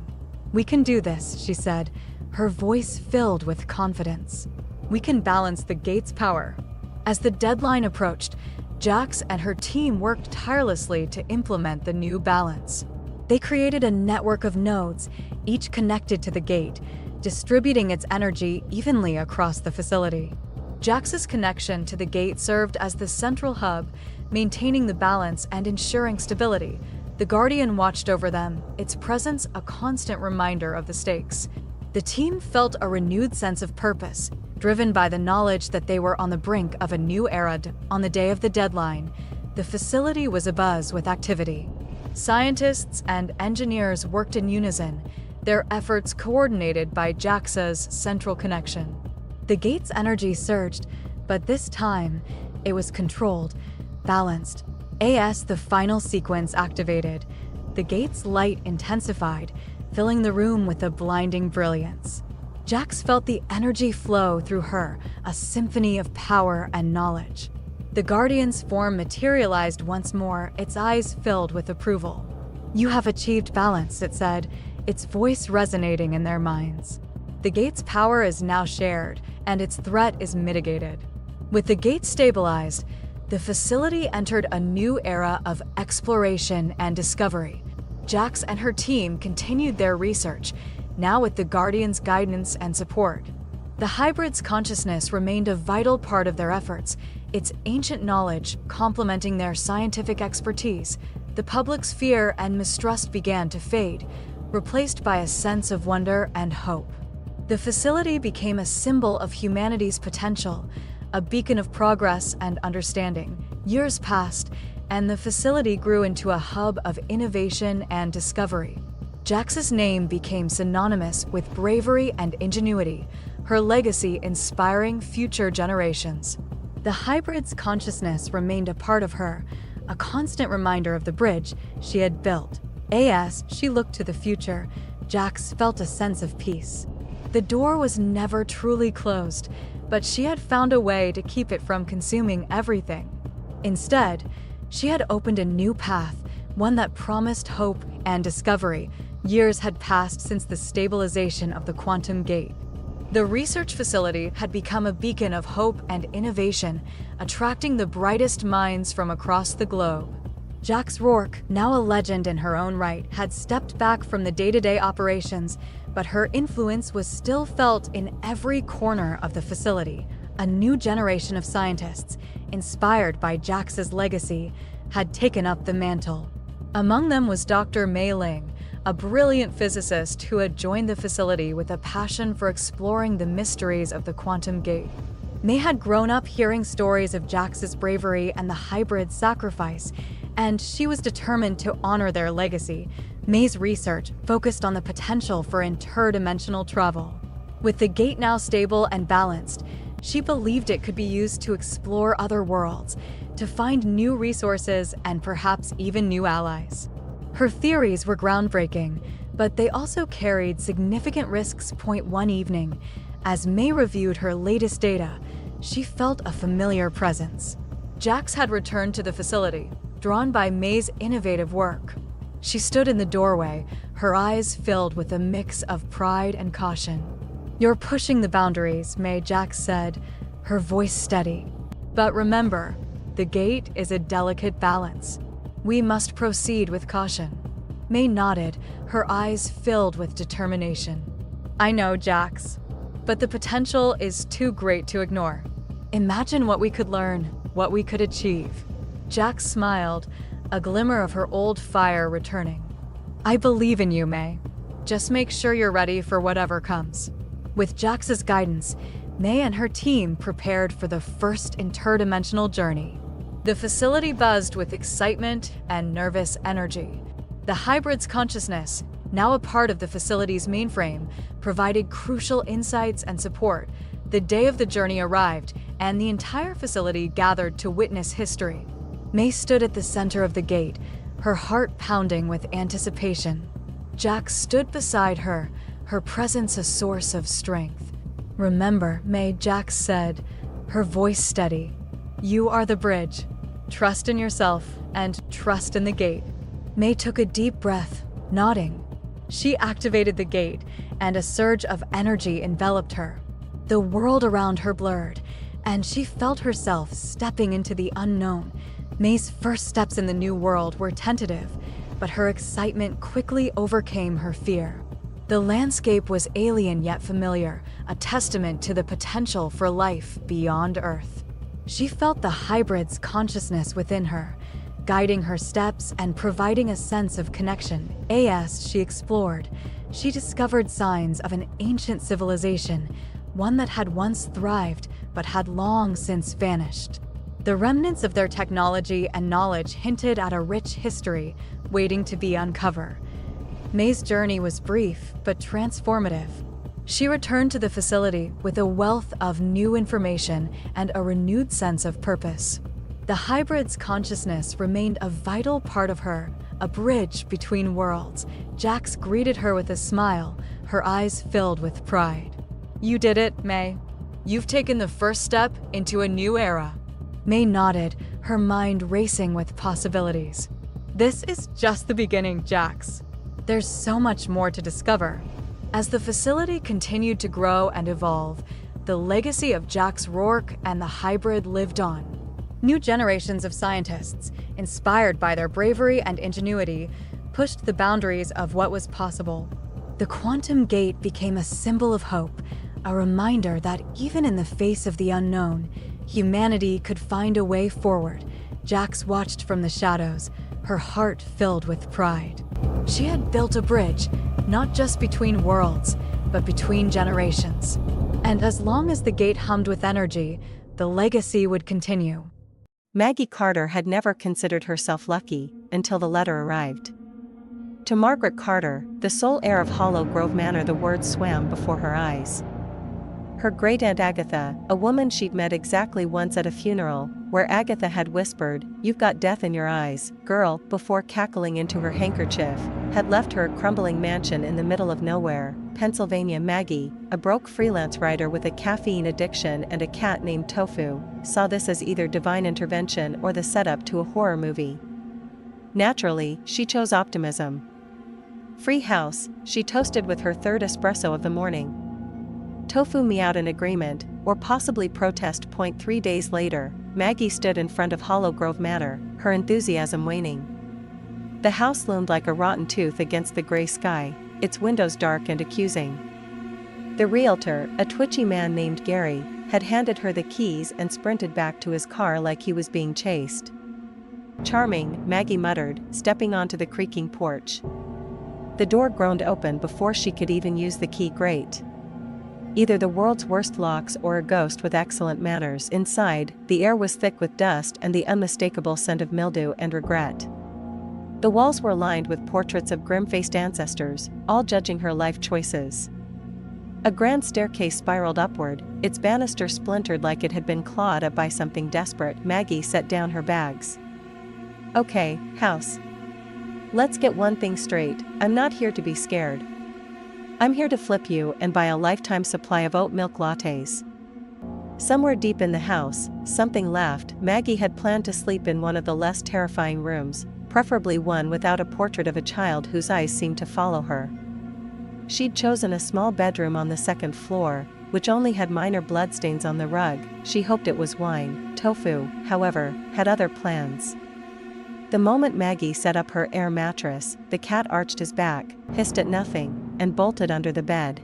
"We can do this," she said, her voice filled with confidence. "We can balance the gate's power." As the deadline approached, Jax and her team worked tirelessly to implement the new balance. They created a network of nodes, each connected to the gate, distributing its energy evenly across the facility. Jax's connection to the gate served as the central hub, maintaining the balance and ensuring stability. The Guardian watched over them, its presence a constant reminder of the stakes. The team felt a renewed sense of purpose, driven by the knowledge that they were on the brink of a new era. On the day of the deadline, the facility was abuzz with activity. Scientists and engineers worked in unison, their efforts coordinated by Jax's central connection. The gate's energy surged, but this time, it was controlled, balanced. As the final sequence activated, the gate's light intensified, filling the room with a blinding brilliance. Jax felt the energy flow through her, a symphony of power and knowledge. The Guardian's form materialized once more, its eyes filled with approval. "You have achieved balance," it said, its voice resonating in their minds. "The gate's power is now shared, and its threat is mitigated." With the gate stabilized, the facility entered a new era of exploration and discovery. Jax and her team continued their research, now with the Guardian's guidance and support. The hybrid's consciousness remained a vital part of their efforts, its ancient knowledge complementing their scientific expertise. The public's fear and mistrust began to fade, replaced by a sense of wonder and hope. The facility became a symbol of humanity's potential, a beacon of progress and understanding. Years passed, and the facility grew into a hub of innovation and discovery. Jax's name became synonymous with bravery and ingenuity, her legacy inspiring future generations. The hybrid's consciousness remained a part of her, a constant reminder of the bridge she had built. As she looked to the future, Jax felt a sense of peace. The door was never truly closed, but she had found a way to keep it from consuming everything. Instead, she had opened a new path, one that promised hope and discovery. Years had passed since the stabilization of the quantum gate. The research facility had become a beacon of hope and innovation, attracting the brightest minds from across the globe. Jax Rourke, now a legend in her own right, had stepped back from the day-to-day operations, but her influence was still felt in every corner of the facility. A new generation of scientists, inspired by Jax's legacy, had taken up the mantle. Among them was Dr. Mei Ling, a brilliant physicist who had joined the facility with a passion for exploring the mysteries of the quantum gate. Mei had grown up hearing stories of Jax's bravery and the hybrid sacrifice, and she was determined to honor their legacy. Mei's research focused on the potential for interdimensional travel. With the gate now stable and balanced, she believed it could be used to explore other worlds, to find new resources and perhaps even new allies. Her theories were groundbreaking, but they also carried significant risks. One evening, as Mei reviewed her latest data, she felt a familiar presence. Jax had returned to the facility, drawn by Mei's innovative work. She stood in the doorway, her eyes filled with a mix of pride and caution. "You're pushing the boundaries," Mei, Jax said, her voice steady. "But remember, The gate is a delicate balance. We must proceed with caution. May nodded, her eyes filled with determination. I know, Jax, but the potential is too great to ignore. Imagine what we could learn, what we could achieve. Jax smiled, a glimmer of her old fire returning. I believe in you, May. Just make sure you're ready for whatever comes. With Jax's guidance, May and her team prepared for the first interdimensional journey. The facility buzzed with excitement and nervous energy. The hybrid's consciousness, now a part of the facility's mainframe, provided crucial insights and support. The day of the journey arrived, and the entire facility gathered to witness history. May stood at the center of the gate, her heart pounding with anticipation. Jax stood beside her, her presence a source of strength. Remember, May, Jax said, her voice steady. You are the bridge. Trust in yourself and trust in the gate. May took a deep breath, nodding. She activated the gate, and a surge of energy enveloped her. The world around her blurred, and she felt herself stepping into the unknown. May's first steps in the new world were tentative, but her excitement quickly overcame her fear. The landscape was alien yet familiar, a testament to the potential for life beyond Earth. She felt the hybrid's consciousness within her, guiding her steps and providing a sense of connection. As she explored, she discovered signs of an ancient civilization, one that had once thrived but had long since vanished. The remnants of their technology and knowledge hinted at a rich history waiting to be uncovered. May's journey was brief but transformative. She returned to the facility with a wealth of new information and a renewed sense of purpose. The hybrid's consciousness remained a vital part of her, a bridge between worlds. Jax greeted her with a smile, her eyes filled with pride. You did it, May. You've taken the first step into a new era. May nodded, her mind racing with possibilities. This is just the beginning, Jax. There's so much more to discover. As the facility continued to grow and evolve, the legacy of Jax Rourke and the hybrid lived on. New generations of scientists, inspired by their bravery and ingenuity, pushed the boundaries of what was possible. The quantum gate became a symbol of hope, a reminder that even in the face of the unknown, humanity could find a way forward. Jax watched from the shadows, her heart filled with pride. She had built a bridge, not just between worlds, but between generations. And as long as the gate hummed with energy, the legacy would continue. Maggie Carter had never considered herself lucky until the letter arrived. To Margaret Carter, the sole heir of Hollow Grove Manor, the words swam before her eyes. Her great-aunt Agatha, a woman she'd met exactly once at a funeral, where Agatha had whispered, "You've got death in your eyes, girl," before cackling into her handkerchief, had left her a crumbling mansion in the middle of nowhere, Pennsylvania. Maggie, a broke freelance writer with a caffeine addiction and a cat named Tofu, saw this as either divine intervention or the setup to a horror movie. Naturally, she chose optimism. Free house, she toasted with her third espresso of the morning. Tofu meowed in agreement, or possibly protest. 3 days later, Maggie stood in front of Hollow Grove Manor, her enthusiasm waning. The house loomed like a rotten tooth against the gray sky, its windows dark and accusing. The realtor, a twitchy man named Gary, had handed her the keys and sprinted back to his car like he was being chased. Charming, Maggie muttered, stepping onto the creaking porch. The door groaned open before she could even use the key grate. Either the world's worst locks or a ghost with excellent manners. Inside, the air was thick with dust and the unmistakable scent of mildew and regret. The walls were lined with portraits of grim-faced ancestors, all judging her life choices. A grand staircase spiraled upward, its banister splintered like it had been clawed up by something desperate. Maggie set down her bags. "Okay, house. Let's get one thing straight, I'm not here to be scared. I'm here to flip you and buy a lifetime supply of oat milk lattes." Somewhere deep in the house, something laughed. Maggie had planned to sleep in one of the less terrifying rooms, preferably one without a portrait of a child whose eyes seemed to follow her. She'd chosen a small bedroom on the second floor, which only had minor bloodstains on the rug. She hoped it was wine. Tofu, however, had other plans. The moment Maggie set up her air mattress, the cat arched his back, hissed at nothing, and bolted under the bed.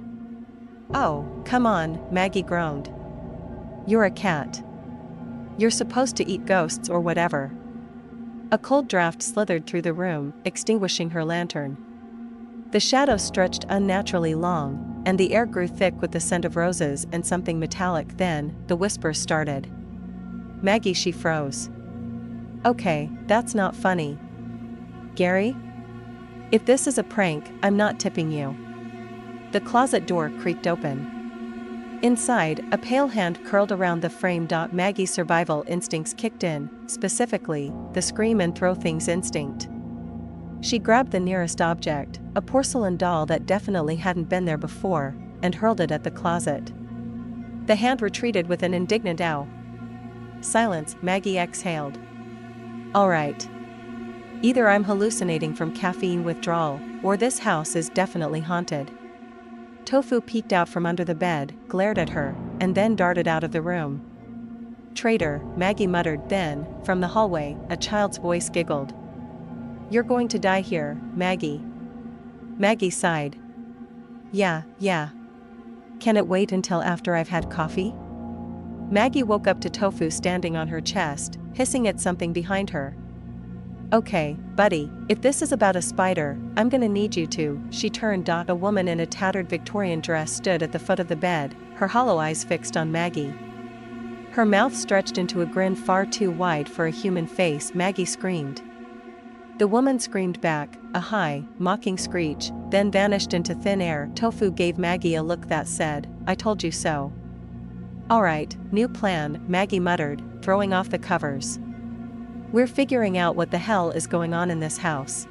"Oh, come on," Maggie groaned. "You're a cat. You're supposed to eat ghosts or whatever." A cold draft slithered through the room, extinguishing her lantern. The shadows stretched unnaturally long, and the air grew thick with the scent of roses and something metallic. Then, the whispers started. "Maggie," she froze. "Okay, that's not funny. Gary? If this is a prank, I'm not tipping you." The closet door creaked open. Inside, a pale hand curled around the frame. Maggie's survival instincts kicked in, specifically, the scream and throw things instinct. She grabbed the nearest object, a porcelain doll that definitely hadn't been there before, and hurled it at the closet. The hand retreated with an indignant ow. "Silence," Maggie exhaled. "All right. Either I'm hallucinating from caffeine withdrawal, or this house is definitely haunted." Tofu peeked out from under the bed, glared at her, and then darted out of the room. "Traitor," Maggie muttered. Then, from the hallway, a child's voice giggled. "You're going to die here, Maggie." Maggie sighed. Yeah. Can it wait until after I've had coffee?" Maggie woke up to Tofu standing on her chest, hissing at something behind her. "Okay, buddy, if this is about a spider, I'm gonna need you to." She turned. A woman in a tattered Victorian dress stood at the foot of the bed, her hollow eyes fixed on Maggie. Her mouth stretched into a grin far too wide for a human face. Maggie screamed. The woman screamed back, a high, mocking screech, then vanished into thin air. Tofu gave Maggie a look that said, "I told you so." "All right, new plan," Maggie muttered, throwing off the covers. "We're figuring out what the hell is going on in this house."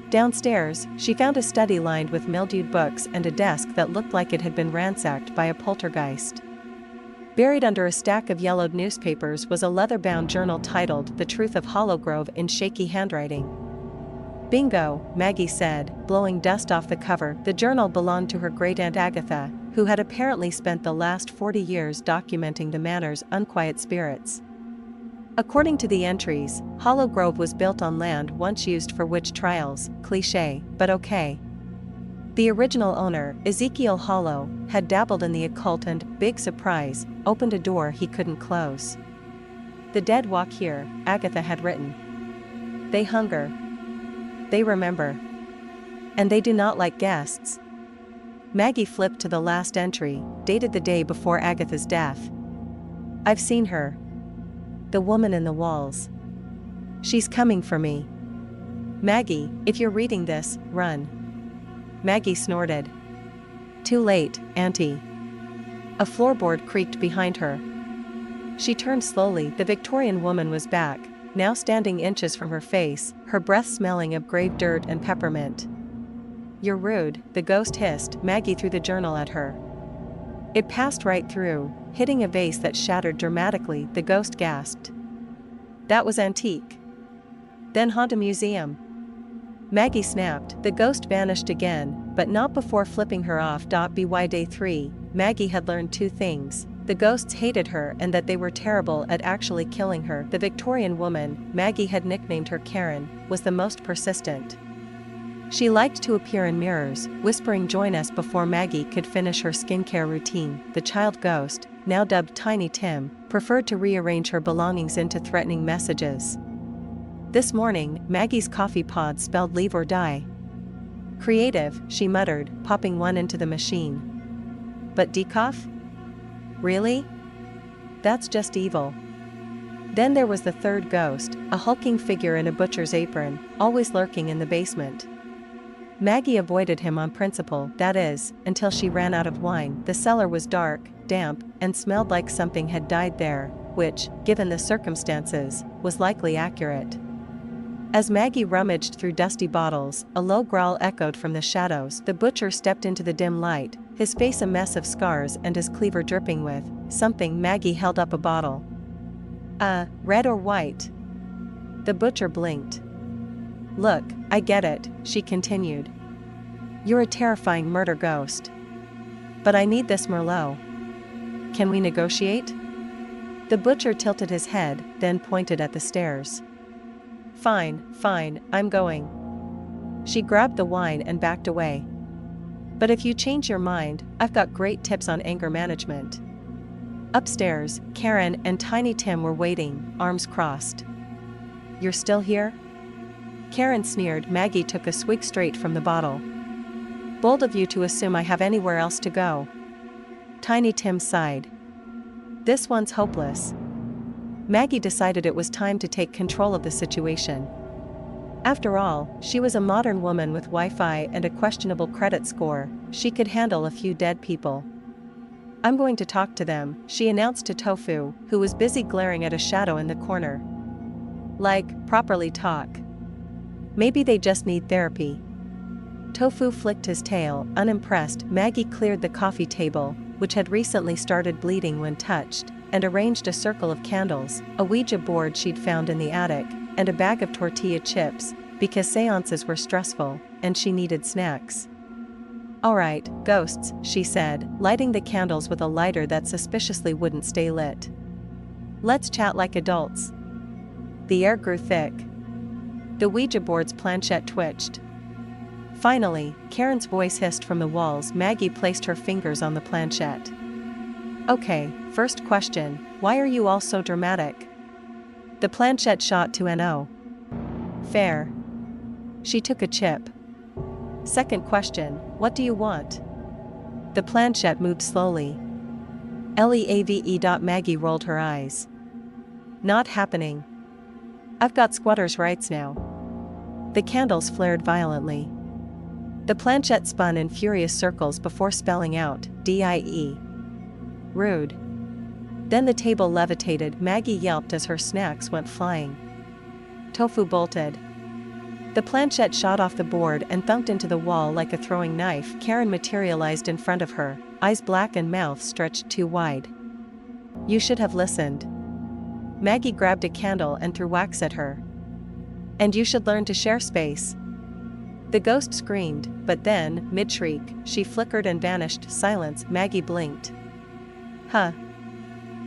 Downstairs, she found a study lined with mildewed books and a desk that looked like it had been ransacked by a poltergeist. Buried under a stack of yellowed newspapers was a leather-bound journal titled The Truth of Hollowgrove in shaky handwriting. "Bingo," Maggie said, blowing dust off the cover. The journal belonged to her great-aunt Agatha, who had apparently spent the last 40 years documenting the manor's unquiet spirits. According to the entries, Hollowgrove was built on land once used for witch trials, cliché, but okay. The original owner, Ezekiel Hollow, had dabbled in the occult and, big surprise, opened a door he couldn't close. "The dead walk here," Agatha had written. "They hunger. They remember. And they do not like guests." Maggie flipped to the last entry, dated the day before Agatha's death. "I've seen her. The woman in the walls. She's coming for me. Maggie, if you're reading this, run." Maggie snorted. "Too late, Auntie." A floorboard creaked behind her. She turned slowly. The Victorian woman was back, now standing inches from her face, her breath smelling of grave dirt and peppermint. "You're rude," the ghost hissed. Maggie threw the journal at her. It passed right through, hitting a vase that shattered dramatically. The ghost gasped. "That was antique. Then haunt a museum." Maggie snapped. The ghost vanished again, but not before flipping her off. By day 3, Maggie had learned 2 things. The ghosts hated her and that they were terrible at actually killing her. The Victorian woman, Maggie had nicknamed her Karen, was the most persistent. She liked to appear in mirrors, whispering "join us" before Maggie could finish her skincare routine. The child ghost, now dubbed Tiny Tim, preferred to rearrange her belongings into threatening messages. This morning, Maggie's coffee pod spelled "leave or die." "Creative," she muttered, popping one into the machine. "But decaf? Really? That's just evil." Then there was the third ghost, a hulking figure in a butcher's apron, always lurking in the basement. Maggie avoided him on principle, that is, until she ran out of wine. The cellar was dark, damp, and smelled like something had died there, which, given the circumstances, was likely accurate. As Maggie rummaged through dusty bottles, a low growl echoed from the shadows. The butcher stepped into the dim light, his face a mess of scars and his cleaver dripping with something. Maggie held up a bottle. Red or white?" The butcher blinked. "Look, I get it," she continued. "You're a terrifying murder ghost. But I need this Merlot. Can we negotiate?" The butcher tilted his head, then pointed at the stairs. Fine, I'm going. She grabbed the wine and backed away. But if you change your mind, I've got great tips on anger management. Upstairs, Karen and Tiny Tim were waiting, arms crossed. You're still here? Karen sneered. Maggie took a swig straight from the bottle. Bold of you to assume I have anywhere else to go. Tiny Tim sighed. This one's hopeless. Maggie decided it was time to take control of the situation. After all, she was a modern woman with Wi-Fi and a questionable credit score. She could handle a few dead people. I'm going to talk to them, she announced to Tofu, who was busy glaring at a shadow in the corner. Like, properly talk. Maybe they just need therapy. Tofu flicked his tail, unimpressed. Maggie cleared the coffee table, which had recently started bleeding when touched, and arranged a circle of candles, a Ouija board she'd found in the attic, and a bag of tortilla chips, because seances were stressful, and she needed snacks. All right, ghosts, she said, lighting the candles with a lighter that suspiciously wouldn't stay lit. Let's chat like adults. The air grew thick. The Ouija board's planchette twitched. Finally, Karen's voice hissed from the walls. Maggie placed her fingers on the planchette. Okay, first question, why are you all so dramatic? The planchette shot to NO. Fair. She took a chip. Second question, what do you want? The planchette moved slowly. LEAVE. Maggie rolled her eyes. Not happening. I've got squatters' rights now. The candles flared violently. The planchette spun in furious circles before spelling out, DIE. Rude. Then the table levitated. Maggie yelped as her snacks went flying. Tofu bolted. The planchette shot off the board and thumped into the wall like a throwing knife. Karen materialized in front of her, eyes black and mouth stretched too wide. You should have listened. Maggie grabbed a candle and threw wax at her. And you should learn to share space. The ghost screamed, but then, mid-shriek, she flickered and vanished. Silence. Maggie blinked. Huh.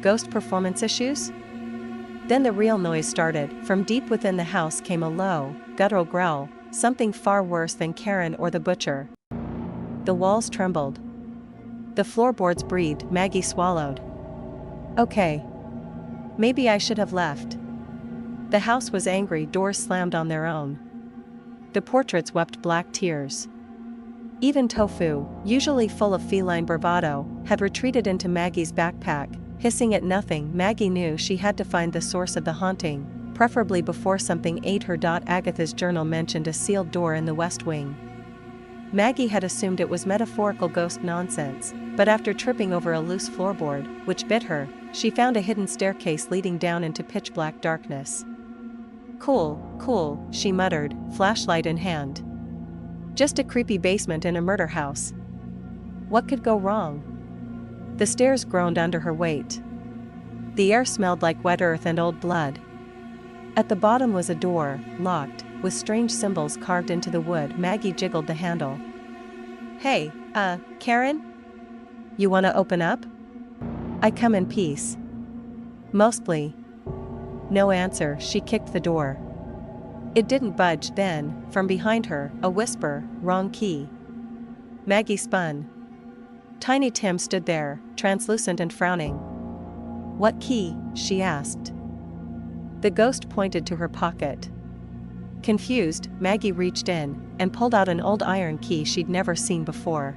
Ghost performance issues? Then the real noise started. From deep within the house came a low, guttural growl, something far worse than Karen or the butcher. The walls trembled. The floorboards breathed. Maggie swallowed. Okay. Maybe I should have left. The house was angry. Doors slammed on their own. The portraits wept black tears. Even Tofu, usually full of feline bravado, had retreated into Maggie's backpack, hissing at nothing. Maggie knew she had to find the source of the haunting, preferably before something ate her. Agatha's journal mentioned a sealed door in the West Wing. Maggie had assumed it was metaphorical ghost nonsense, but after tripping over a loose floorboard, which bit her, she found a hidden staircase leading down into pitch-black darkness. Cool, she muttered, flashlight in hand. Just a creepy basement in a murder house. What could go wrong? The stairs groaned under her weight. The air smelled like wet earth and old blood. At the bottom was a door, locked, with strange symbols carved into the wood. Maggie jiggled the handle. Hey, Karen? You wanna open up? I come in peace. Mostly. No answer. She kicked the door. It didn't budge. Then, from behind her, a whisper, wrong key. Maggie spun. Tiny Tim stood there, translucent and frowning. What key? She asked. The ghost pointed to her pocket. Confused, Maggie reached in and pulled out an old iron key she'd never seen before.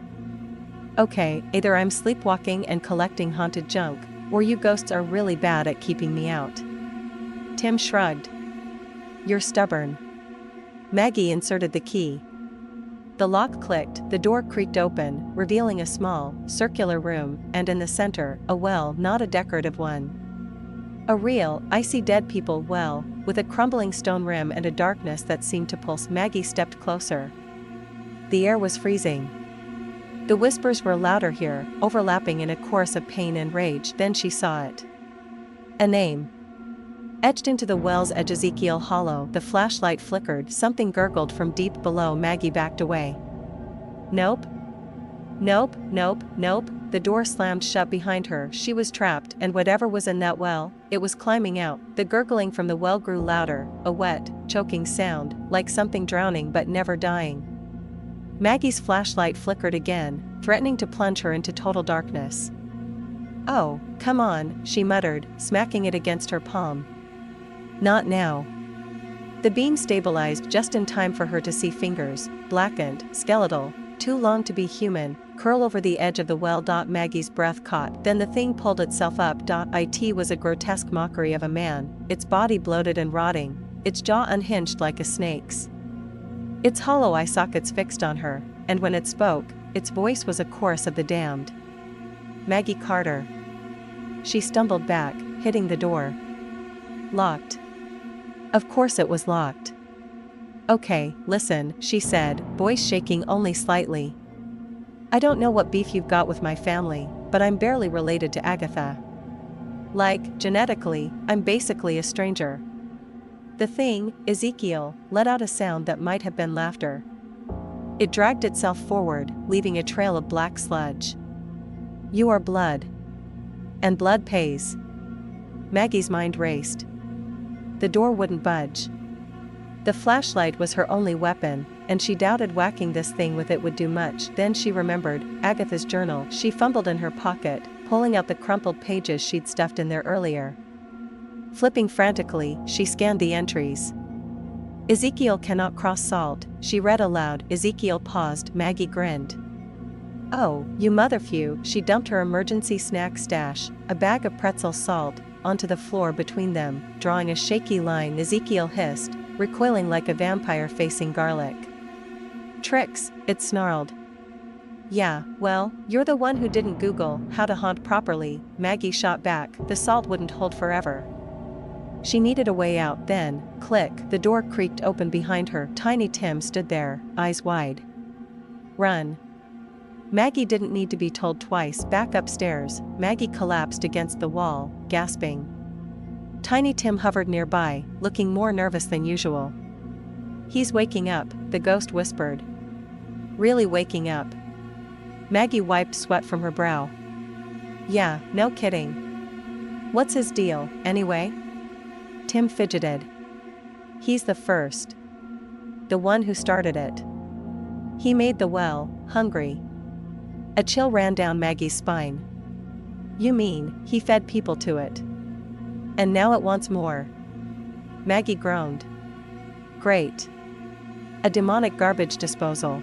Okay, either I'm sleepwalking and collecting haunted junk, or you ghosts are really bad at keeping me out. Tim shrugged. You're stubborn. Maggie inserted the key. The lock clicked, the door creaked open, revealing a small, circular room, and in the center, a well, not a decorative one. A real, icy dead people well, with a crumbling stone rim and a darkness that seemed to pulse. Maggie stepped closer. The air was freezing. The whispers were louder here, overlapping in a chorus of pain and rage. Then she saw it. A name. Etched into the well's edge. Ezekiel Hollow. The flashlight flickered. Something gurgled from deep below. Maggie backed away. Nope. Nope, nope, nope. The door slammed shut behind her. She was trapped, and whatever was in that well, it was climbing out. The gurgling from the well grew louder, a wet, choking sound, like something drowning but never dying. Maggie's flashlight flickered again, threatening to plunge her into total darkness. "Oh, come on," she muttered, smacking it against her palm. "Not now." The beam stabilized just in time for her to see fingers, blackened, skeletal, too long to be human, curl over the edge of the well. Maggie's breath caught. Then the thing pulled itself up. It was a grotesque mockery of a man, its body bloated and rotting, its jaw unhinged like a snake's. Its hollow eye sockets fixed on her, and when it spoke, its voice was a chorus of the damned. "Maggie Carter." She stumbled back, hitting the door. Locked. Of course it was locked. "Okay, listen," she said, voice shaking only slightly. "I don't know what beef you've got with my family, but I'm barely related to Agatha. Like, genetically, I'm basically a stranger." The thing, Ezekiel, let out a sound that might have been laughter. It dragged itself forward, leaving a trail of black sludge. "You are blood. And blood pays." Maggie's mind raced. The door wouldn't budge. The flashlight was her only weapon, and she doubted whacking this thing with it would do much. Then she remembered Agatha's journal. She fumbled in her pocket, pulling out the crumpled pages she'd stuffed in there earlier. Flipping frantically, she scanned the entries. "Ezekiel cannot cross salt," she read aloud. Ezekiel paused. Maggie grinned. "Oh, you motherfucker." She dumped her emergency snack stash, a bag of pretzel salt, onto the floor between them, drawing a shaky line. Ezekiel hissed, recoiling like a vampire facing garlic. "Tricks," it snarled. "Yeah, well, you're the one who didn't Google how to haunt properly," Maggie shot back. The salt wouldn't hold forever. She needed a way out. Then, click, the door creaked open behind her. Tiny Tim stood there, eyes wide. "Run." Maggie didn't need to be told twice. Back upstairs, Maggie collapsed against the wall, gasping. Tiny Tim hovered nearby, looking more nervous than usual. "He's waking up," the ghost whispered. "Really waking up?" Maggie wiped sweat from her brow. "Yeah, no kidding. What's his deal, anyway?" Tim fidgeted. "He's the first. The one who started it. He made the well, hungry." A chill ran down Maggie's spine. "You mean, he fed people to it? And now it wants more?" Maggie groaned. "Great. A demonic garbage disposal."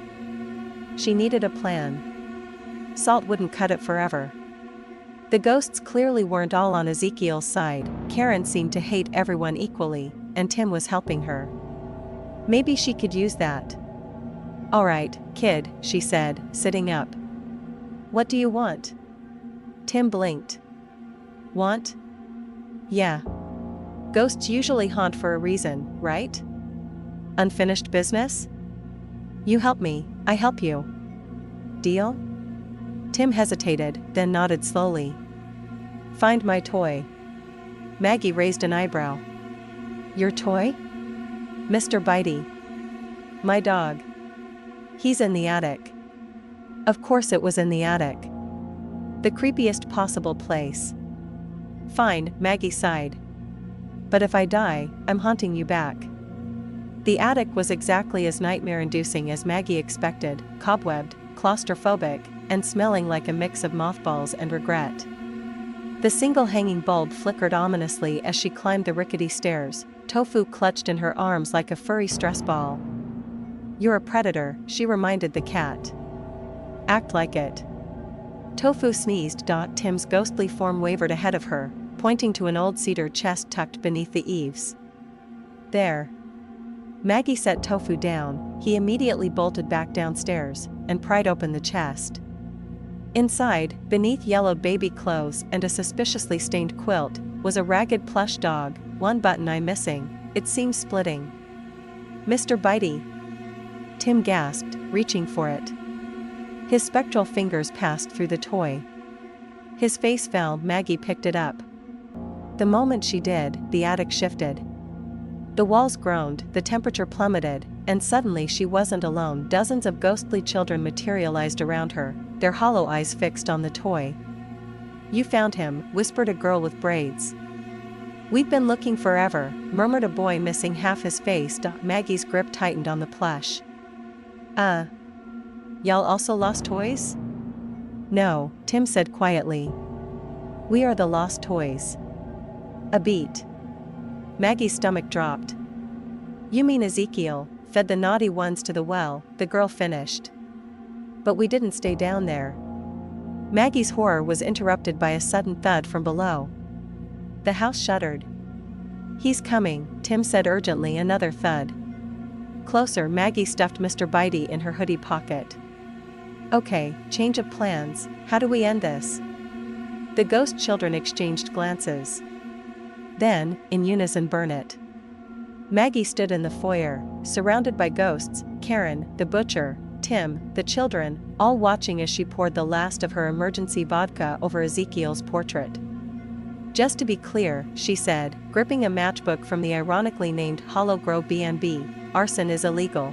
She needed a plan. Salt wouldn't cut it forever. The ghosts clearly weren't all on Ezekiel's side. Karen seemed to hate everyone equally, and Tim was helping her. Maybe she could use that. "All right, kid," she said, sitting up. "What do you want?" Tim blinked. "Want? Yeah. Ghosts usually haunt for a reason, right? Unfinished business? You help me, I help you. Deal?" Tim hesitated, then nodded slowly. "Find my toy." Maggie raised an eyebrow. "Your toy?" "Mr. Bitey. My dog. He's in the attic." Of course it was in the attic. The creepiest possible place. "Fine," Maggie sighed. "But if I die, I'm haunting you back." The attic was exactly as nightmare-inducing as Maggie expected, cobwebbed, claustrophobic, and smelling like a mix of mothballs and regret. The single hanging bulb flickered ominously as she climbed the rickety stairs, Tofu clutched in her arms like a furry stress ball. "You're a predator," she reminded the cat. "Act like it." Tofu sneezed. Tim's ghostly form wavered ahead of her, pointing to an old cedar chest tucked beneath the eaves. "There." Maggie set Tofu down. He immediately bolted back downstairs and pried open the chest. Inside, beneath yellowed baby clothes and a suspiciously stained quilt, was a ragged plush dog, one button eye missing, its seam splitting. "Mr. Bitey." Tim gasped, reaching for it. His spectral fingers passed through the toy. His face fell. Maggie picked it up. The moment she did, the attic shifted. The walls groaned, the temperature plummeted, and suddenly she wasn't alone. Dozens of ghostly children materialized around her, their hollow eyes fixed on the toy. "You found him," whispered a girl with braids. "We've been looking forever," murmured a boy missing half his face. Maggie's grip tightened on the plush. Y'all also lost toys?" "No," Tim said quietly. "We are the lost toys." A beat. Maggie's stomach dropped. "You mean Ezekiel fed the naughty ones to the well," the girl finished. "But we didn't stay down there." Maggie's horror was interrupted by a sudden thud from below. The house shuddered. "He's coming," Tim said urgently. Another thud. Closer. Maggie stuffed Mr. Bitey in her hoodie pocket. "Okay, change of plans. How do we end this?" The ghost children exchanged glances. Then, in unison, burn it. Maggie stood in the foyer, surrounded by ghosts, Karen, the butcher, Tim, the children, all watching as she poured the last of her emergency vodka over Ezekiel's portrait. "Just to be clear," she said, gripping a matchbook from the ironically named Hollow Grove B&B, "arson is illegal."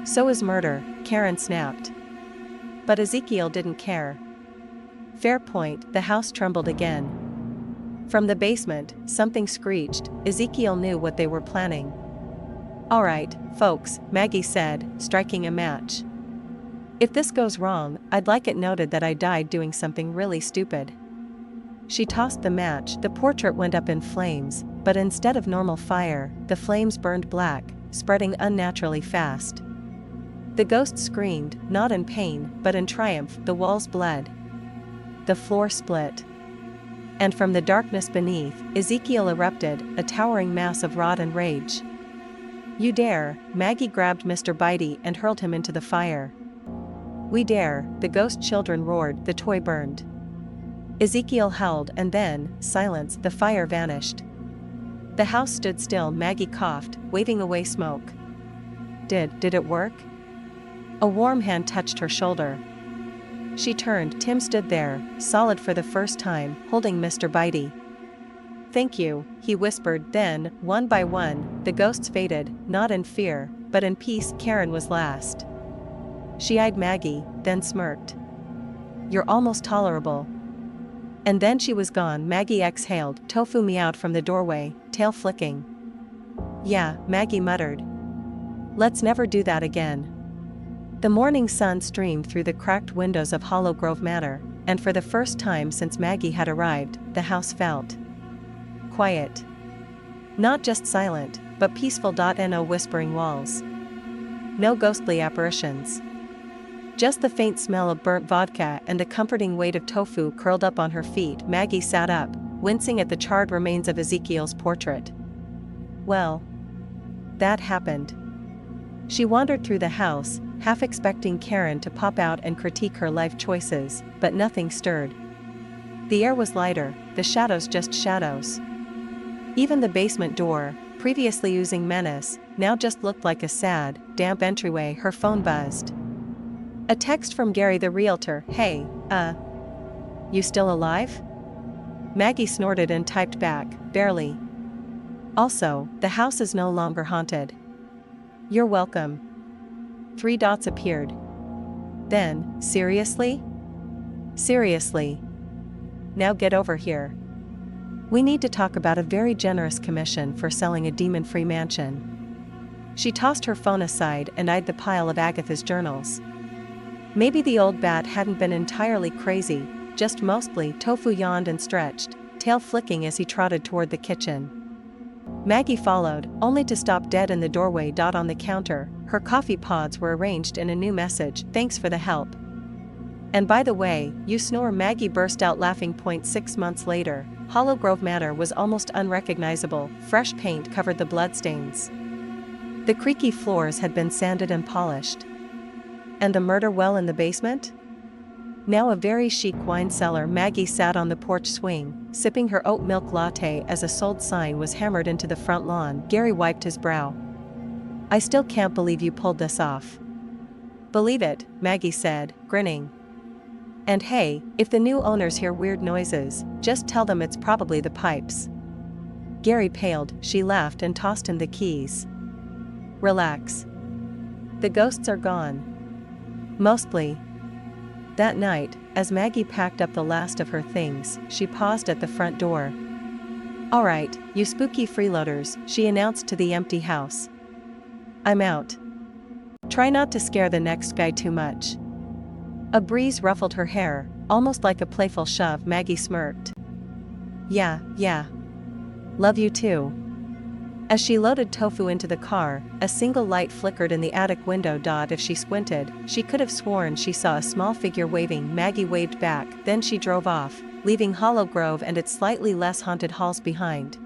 "So is murder," Karen snapped. But Ezekiel didn't care. "Fair point." The house trembled again. From the basement, something screeched. Ezekiel knew what they were planning. "All right, folks," Maggie said, striking a match. "If this goes wrong, I'd like it noted that I died doing something really stupid." She tossed the match. The portrait went up in flames, but instead of normal fire, the flames burned black, spreading unnaturally fast. The ghost screamed, not in pain, but in triumph. The walls bled. The floor split. And from the darkness beneath, Ezekiel erupted, a towering mass of rot and rage. "You dare!" Maggie grabbed Mr. Bitey and hurled him into the fire. "We dare!" the ghost children roared. The toy burned. Ezekiel howled, and then, silence. The fire vanished. The house stood still. Maggie coughed, waving away smoke. Did it work?" A warm hand touched her shoulder. She turned. Tim stood there, solid for the first time, holding Mr. Bitey. "Thank you," he whispered. Then, one by one, the ghosts faded, not in fear, but in peace. Karen was last. She eyed Maggie, then smirked. "You're almost tolerable." And then she was gone. Maggie exhaled. Tofu meowed from the doorway, tail flicking. "Yeah," Maggie muttered. "Let's never do that again." The morning sun streamed through the cracked windows of Hollow Grove Manor, and for the first time since Maggie had arrived, the house felt quiet. Not just silent, but peaceful. No whispering walls. No ghostly apparitions. Just the faint smell of burnt vodka and the comforting weight of tofu curled up on her feet. Maggie sat up, wincing at the charred remains of Ezekiel's portrait. Well, that happened. She wandered through the house, half expecting Karen to pop out and critique her life choices, but nothing stirred. The air was lighter, the shadows just shadows. Even the basement door, previously oozing menace, now just looked like a sad, damp entryway. Her phone buzzed. A text from Gary the realtor. "Hey, you still alive?" Maggie snorted and typed back, "Barely. Also, the house is no longer haunted." "You're welcome." 3 dots appeared. Then, "Seriously?" "Seriously. Now get over here. We need to talk about a very generous commission for selling a demon-free mansion." She tossed her phone aside and eyed the pile of Agatha's journals. Maybe the old bat hadn't been entirely crazy, just mostly. Tofu yawned and stretched, tail flicking as he trotted toward the kitchen. Maggie followed, only to stop dead in the doorway. On the counter, her coffee pods were arranged in a new message. "Thanks for the help. And by the way, you snore." Maggie burst out laughing. 6 months later, Hollow Grove Manor was almost unrecognizable. Fresh paint covered the bloodstains. The creaky floors had been sanded and polished. And the murder well in the basement? Now a very chic wine cellar. Maggie sat on the porch swing, sipping her oat milk latte as a sold sign was hammered into the front lawn. Gary wiped his brow. "I still can't believe you pulled this off." "Believe it," Maggie said, grinning. "And hey, if the new owners hear weird noises, just tell them it's probably the pipes." Gary paled. She laughed and tossed him the keys. "Relax. The ghosts are gone. Mostly. That night, as Maggie packed up the last of her things, she paused at the front door. "All right, you spooky freeloaders," she announced to the empty house. "I'm out. Try not to scare the next guy too much." A breeze ruffled her hair, almost like a playful shove. Maggie smirked. Yeah. Love you too." As she loaded Tofu into the car, a single light flickered in the attic window. If she squinted, she could have sworn she saw a small figure waving. Maggie waved back, then she drove off, leaving Hollow Grove and its slightly less haunted halls behind.